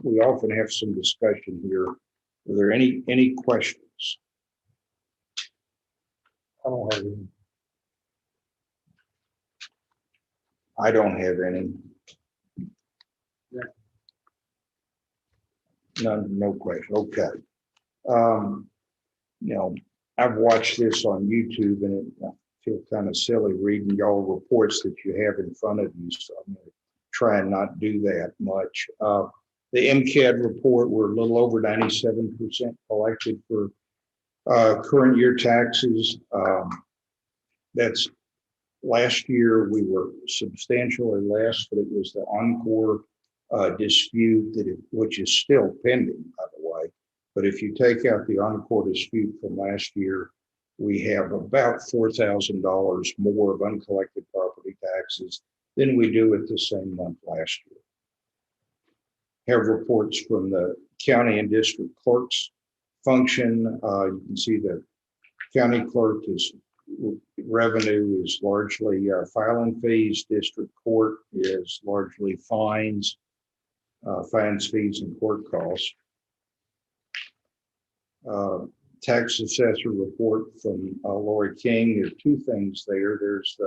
We often have some discussion here. Are there any questions? I don't have any. I don't have any. No question. Okay. I've watched this on YouTube, and I feel kind of silly reading y'all reports that you have in front of you. So I'm going to try and not do that much. The MCAD report, we're a little over 97% collected for current year taxes. That's last year we were substantially less, but it was the Encore dispute which is still pending, by the way. But if you take out the Encore dispute from last year, we have about $4,000 more of uncollected property taxes than we do at the same month last year. Have reports from the county and district clerks function. You can see the county clerk revenue is largely filing fees. District court is largely fines. fines, fees, and court costs. Tax assessor report from Lori King. There are two things there. There's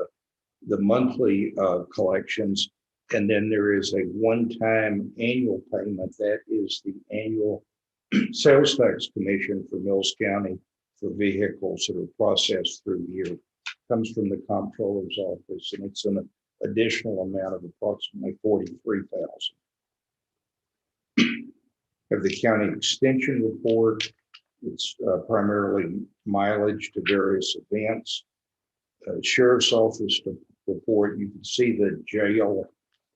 the monthly collections, and then there is a one-time annual payment. That is the annual sales tax commission for Mills County for vehicles that are processed through the year. Comes from the comptroller's office, and it's an additional amount of approximately $43,000. Of the county extension report, it's primarily mileage to various events. Sheriff's office report, you can see the jail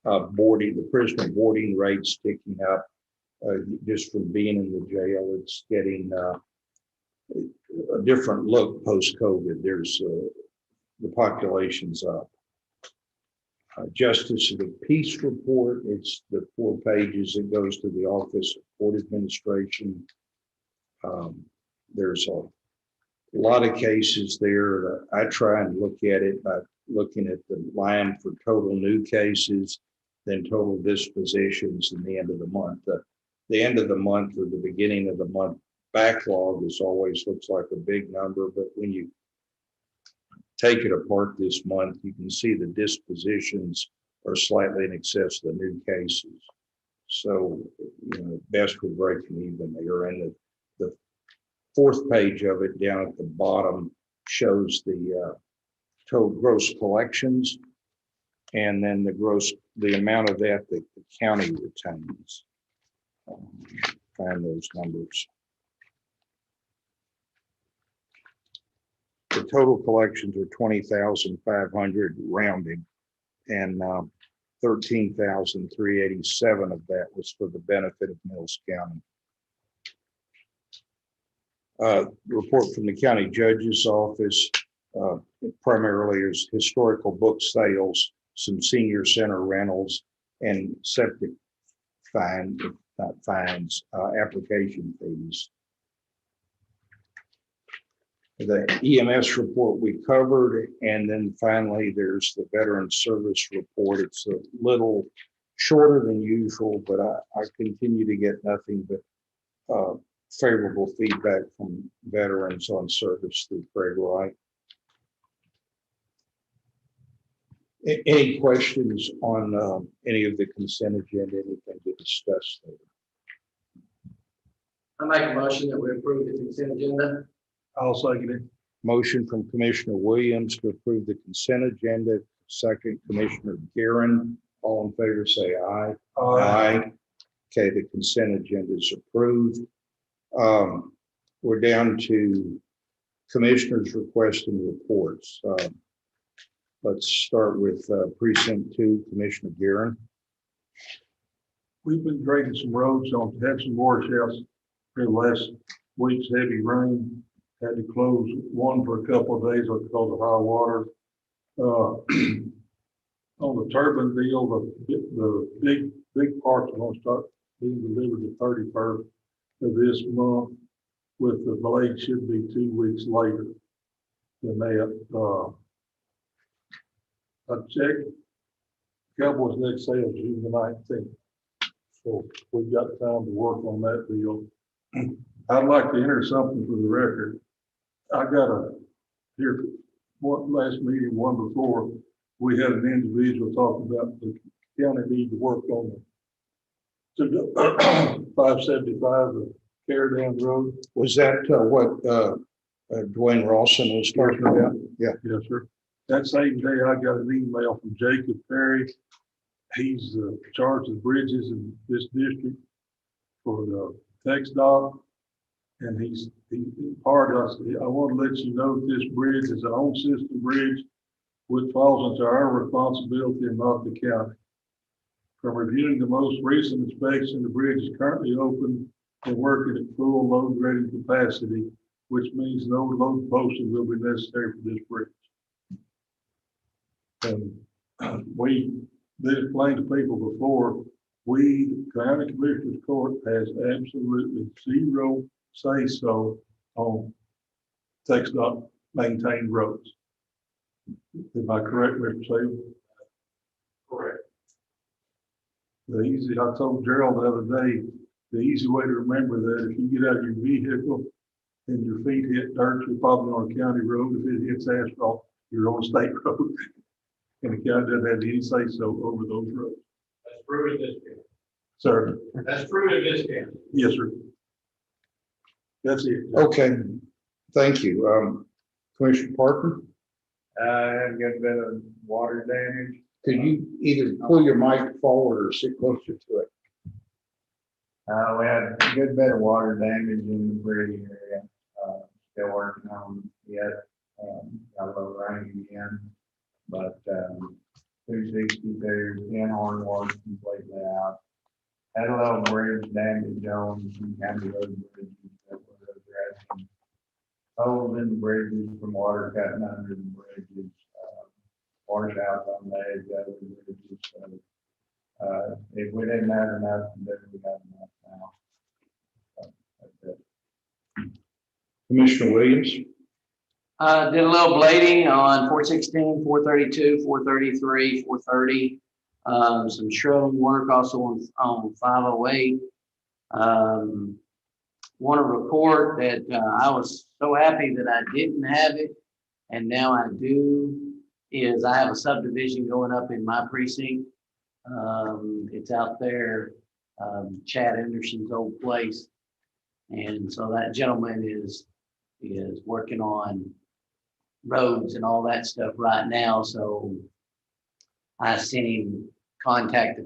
boarding, the prisoner boarding rates ticking up just from being in the jail. It's getting a different look post-COVID. There's the population's up. Justice of the Peace report, it's the 4 pages. It goes to the Office of Court Administration. There's a lot of cases there. I try and look at it by looking at the line for total new cases, then total dispositions in the end of the month. The end of the month or the beginning of the month backlog is always looks like a big number, but when you take it apart this month, you can see the dispositions are slightly in excess of the new cases. So, best we're breaking even there. And the 4th page of it down at the bottom shows the total gross collections, and then the amount of that the county retains. Find those numbers. The total collections are 20,500 rounding, and 13,387 of that was for the benefit of Mills County. Report from the county judge's office primarily is historical book sales, some senior center rentals, and septic application fees. The EMS report we covered, and then finally there's the veteran service report. It's a little shorter than usual, but I continue to get nothing but favorable feedback from veterans on service through Craig Wright. Any questions on any of the consent agenda, anything to discuss there? I make a motion that we approve the consent agenda. I'll second it. Motion from Commissioner Williams to approve the consent agenda. Second, Commissioner Guerin. All in favor, say aye. Aye. Okay, the consent agenda is approved. We're down to commissioners requesting reports. Let's start with Precinct 2, Commissioner Guerin. We've been grading some roads had some washouts for the last week's heavy rain. Had to close one for a couple of days because of high water. On the turbine deal, the big parts are going to start being delivered the 31st of this month, with the blade should be 2 weeks later than that. I checked. Cowboys next sale is June the 19th. So we've got time to work on that deal. I'd like to enter something for the record. I got here one last meeting, one before, we had an individual talking about the county need to work on the 575, the tear down road. Was that what Dwayne Rawson was talking about? Yeah. Yes, sir. That same day, I got an email from Jacob Perry. He's in charge of bridges in this district for the text dog. And he part of us. I want to let you know this bridge is an own system bridge, which falls into our responsibility and not the county. From reviewing the most recent inspection, the bridge is currently open and working at full load rating capacity, which means no load posting will be necessary for this bridge. And we did explain to people before, the County Commissioners Court has absolutely zero say so on TxDOT maintained roads. Am I correct, Mr. Saban? Correct. I told Gerald the other day, the easy way to remember that, if you get out of your vehicle and your feet hit dirt, you're probably on a county road. If it hits asphalt, you're on a state road. And the county doesn't have any say so over those roads. That's true in this county. Sir? That's true in this county. Yes, sir. That's it. Okay, thank you. Commissioner Parker, I had a good bit of water damage. could you either pull your mic forward or sit closer to it? We had a good bit of water damage in the Brady area. Still working on it yet. Got a little rain again, but 262, 10 horn was completely out. Had a little bridge damage on some county road bridges that were addressing. Holes in the bridges from water cutting under the bridges, washouts on the edge of the bridges. So, if we didn't have enough, then we got enough now. So, that's it. Commissioner Williams? Did a little blading on 416, 432, 433, 430. Some shredding work also on 508. Want to report that I was so happy that I didn't have it, and now I do, is I have a subdivision going up in my precinct. It's out there, Chad Anderson's old place. And so that gentleman is working on roads and all that stuff right now. So I sent him contact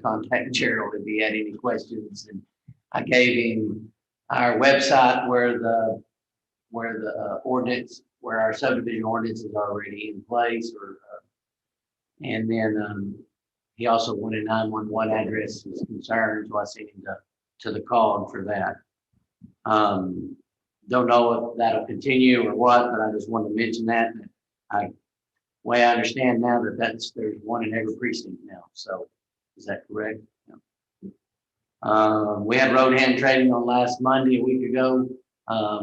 Gerald if he had any questions. And I gave him our website where the ordinance, where our subdivision ordinance is already in place, and then he also wanted 911 address is concerned, so I sent him to the call for that. Don't know if that'll continue or what, but I just wanted to mention that. Way I understand now there's one in every precinct now. So is that correct? Yeah. We had road hand trading on last Monday, a week ago.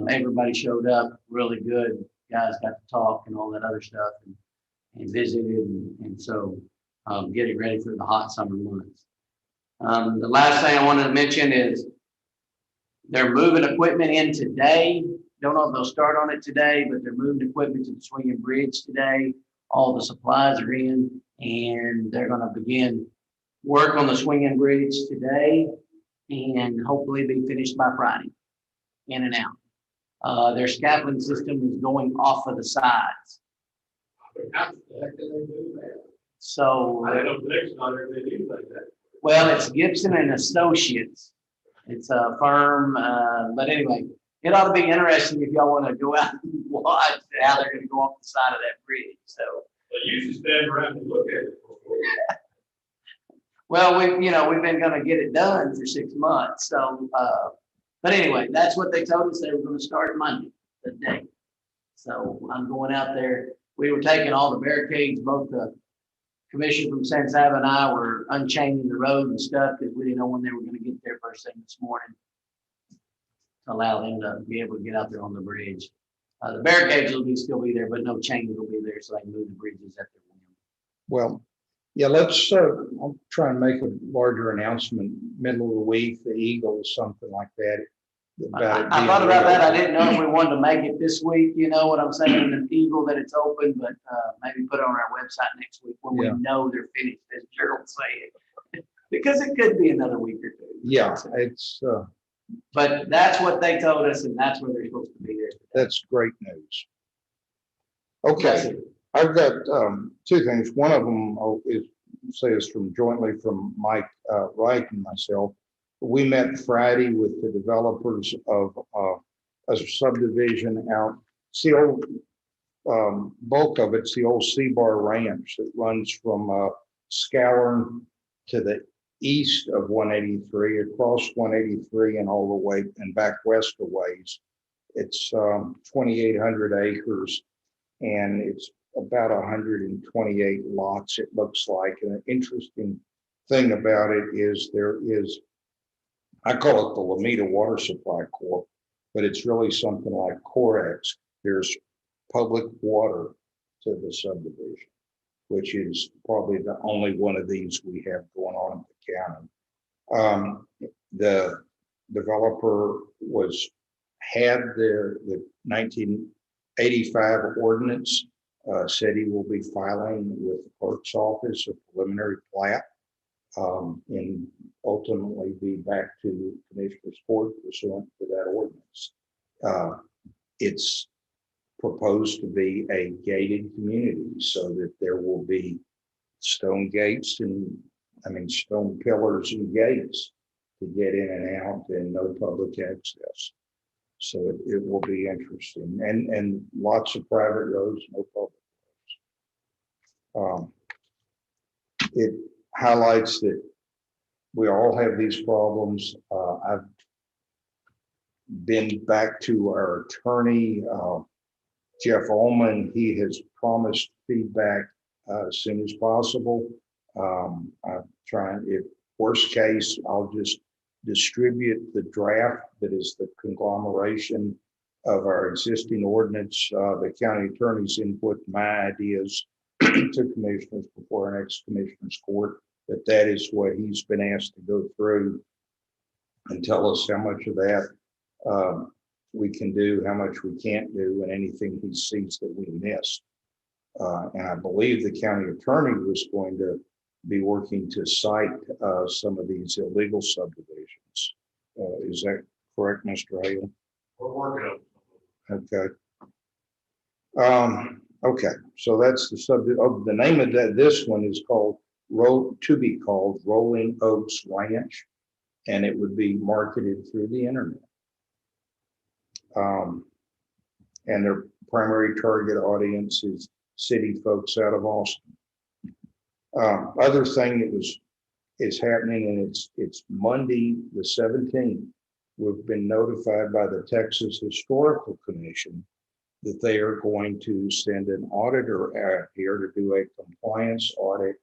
Everybody showed up really good. Guys got to talk and all that other stuff and visited. And so getting ready for the hot summer months. The last thing I wanted to mention is they're moving equipment in today. Don't know if they'll start on it today, but they're moving equipment to the swinging bridge today. All the supplies are in, and they're going to begin work on the swinging bridge today and hopefully be finished by Friday, in and out. Their scaffolding system is going off of the sides. How the heck did they do that? So, I don't know the next time they do like that. well, it's Gibson and Associates. It's a firm, but anyway, it ought to be interesting if y'all want to go out and watch how they're going to go off the side of that bridge. So, They usually stand around and look at it before. well, we've been going to get it done for 6 months. So, but anyway, that's what they told us. They were going to start Monday, the day. So I'm going out there. We were taking all the barricades, both the commissioner from San Saba and I were unchaining the road and stuff because we didn't know when they were going to get there first thing this morning to allow them to be able to get out there on the bridge. The barricades will still be there, but no chains will be there so they can move the bridges at their whim. Well, yeah, let's, I'll try and make a larger announcement, middle of the week, the Eagles, something like that. I thought about that. I didn't know if we wanted to make it this week, you know what I'm saying, an Eagle that it's open, but maybe put it on our website next week when we know they're finished, as Gerald said. Because it could be another week or two. Yeah, it's, but that's what they told us, and that's where they're supposed to be there. that's great news. Okay, I've got two things. One of them is jointly from Mike Wright and myself. We met Friday with the developers of a subdivision out. It's the old bulk of it's the old C-Bar Ranch that runs from Scourin to the east of 183, across 183 and all the way and back west a ways. It's 2,800 acres and it's about 128 lots, it looks like. And an interesting thing about it is there is, I call it the Lameda Water Supply Corp, but it's really something like Corex. There's public water to the subdivision, which is probably the only one of these we have going on in the county. The developer had the 1985 ordinance, said he will be filing with the clerk's office a preliminary plat, and ultimately be back to Commissioner's Court pursuant to that ordinance. It's proposed to be a gated community so that there will be stone gates stone pillars and gates to get in and out, and no public access. So it will be interesting, and lots of private roads, no public roads. It highlights that we all have these problems. I've been back to our attorney, Jeff Ullman. He has promised feedback as soon as possible. I'm trying, if worst case, I'll just distribute the draft that is the conglomeration of our existing ordinance, the county attorney's input, my ideas to commissioners before our next commissioner's court, that is what he's been asked to go through and tell us how much of that we can do, how much we can't do, and anything he sees that we missed. And I believe the county attorney was going to be working to cite some of these illegal subdivisions. Is that correct, Mr. Hale? We're working on Okay. Okay, so that's the subject of the name of that. This one is called Rolling Oaks Ranch, and it would be marketed through the internet. And their primary target audience is city folks out of Austin. Other thing that is happening, and it's Monday the 17th. We've been notified by the Texas Historical Commission that they are going to send an auditor out here to do a compliance audit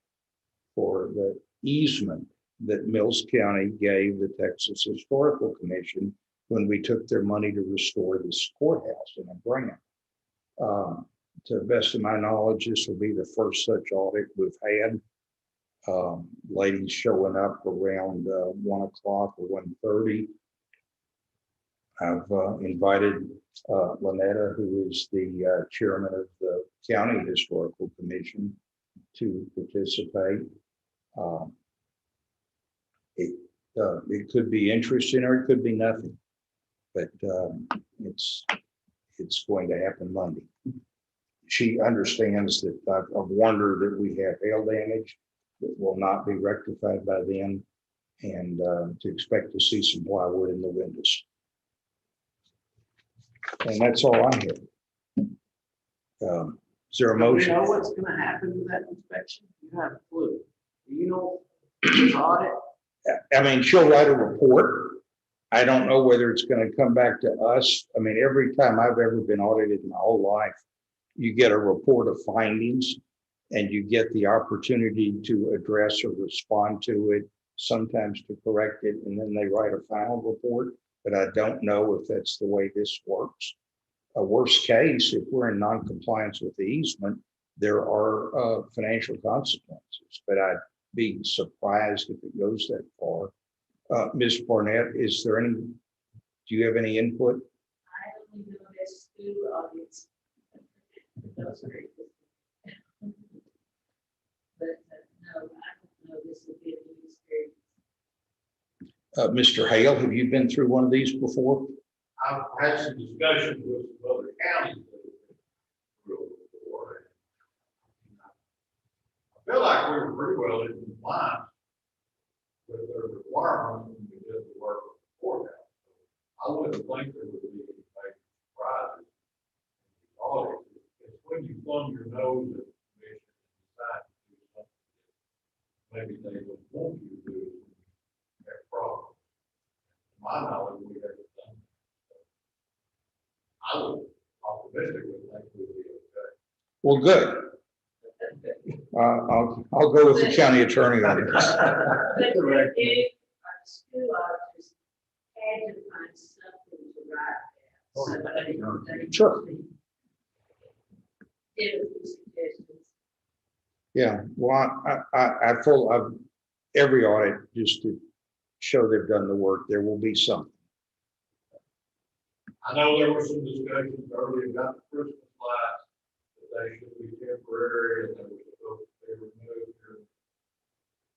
for the easement that Mills County gave the Texas Historical Commission when we took their money to restore this courthouse in a grant. To the best of my knowledge, this will be the first such audit we've had. Ladies showing up around 1 o'clock or 1:30. I've invited Lynetta, who is the chairman of the County Historical Commission, to participate. It could be interesting or it could be nothing, but it's going to happen Monday. She understands that I've warned her that we have hail damage that will not be rectified by then, and to expect to see some plywood in the windows. And that's all I have. Is there a motion? Do you know what's gonna happen to that inspection? You have a clue. Do you know this audit? I mean, she'll write a report. I don't know whether it's going to come back to us. I mean, every time I've ever been audited in my whole life, you get a report of findings and you get the opportunity to address or respond to it, sometimes to correct it, and then they write a final report. But I don't know if that's the way this works. A worst case, if we're in non-compliance with the easement, there are financial consequences, but I'd be surprised if it goes that far. Ms. Barnett, is there any, do you have any input? I only know there's two audits. Those are good. But no, I don't know, this will be a new experience. Mr. Hale, have you been through one of these before? I've had some discussions with some other counties that have been through it before. I feel like we were pretty well in compliance with their requirements when we did the work before that. I wouldn't think there would be any big surprises. It's when you thumb your nose at the commission and decide to do something that maybe they would want you to do when you have problems. To my knowledge, we haven't done that. I would optimistically think we'd be okay. Well, good. I'll go with the county attorney on this. But they did, our school auditors had to find something to write down. So they Sure. Give a few suggestions. Yeah, well, I every audit, just to show they've done the work, there will be something. I know there were some discussions earlier about the Christmas lights, that they should be temporary and they were supposed to be removed during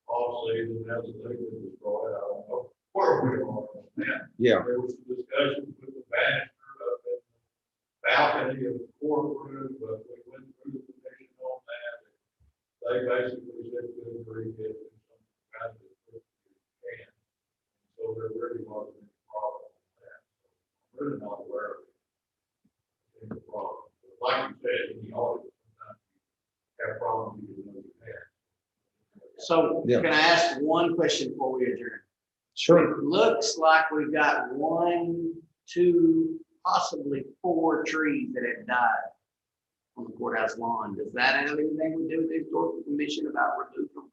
off season, now that they've been destroyed, I don't know where we are on that. Yeah, There was some discussions with the banister up in the balcony of the courtroom, but we went through the commission on that. They basically said we agree with some kind of can. So there really wasn't any problem with that. I'm really not aware of any problem. But like you said, in the audit, sometimes you have problems you didn't know you had. So Yeah. can I ask one question before we adjourn? sure. It looks like we've got 1, 2, possibly 4 trees that have died on the courthouse lawn. Does that have anything to do with the historical commission about removing them?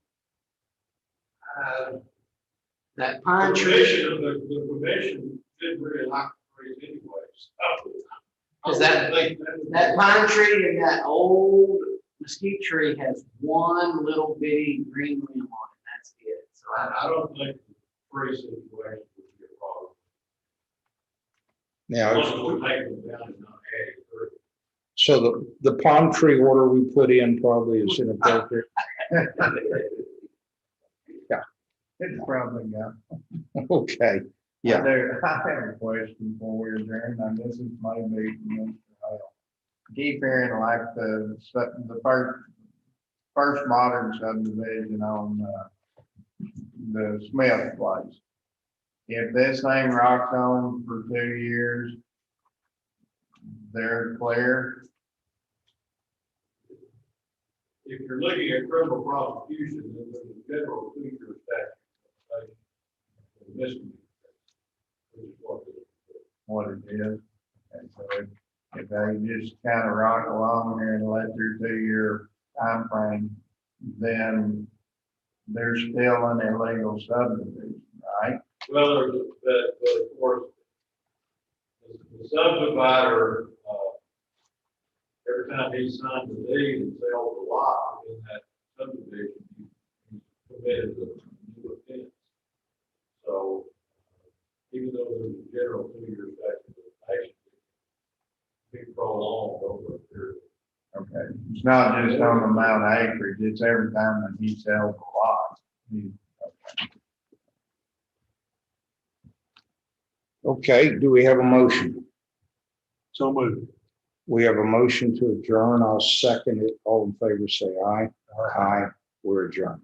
That pine The tree, commission didn't really like the trees anyways. Is that pine tree and that old mesquite tree has one little bitty green limb on it. That's it. So I don't think the tree situation would be a problem. Now, Unless we take them down and not add it through. so the palm tree order we put in probably is inappropriate. It's probably got. Okay, yeah. I have a question before we adjourn, and this is maybe for Mr. Hale. Keep hearing like the first modern subdivision on, the Smith place. If this thing rocks on for 2 years, they're clear. If you're looking at criminal prosecution, then there's a general 2-year statute. Misdemeanor. Which is what it is. What it is. And so if they just kind of rock along here and let their 2-year time frame, then they're still an illegal subdivision, right? Well, there's that, but of course, the subdivider, every time he signs a deed and sells a lot in that subdivision, he's committed a new offense. So, even though there's a general 2-year statute of limitations, it can be prolonged over a period. Okay, it's not just on the amount of acreage, it's every time that he sells a lot. Okay, do we have a motion? So moved. We have a motion to adjourn. I'll second it. All in favor, say aye. Aye. We're adjourned.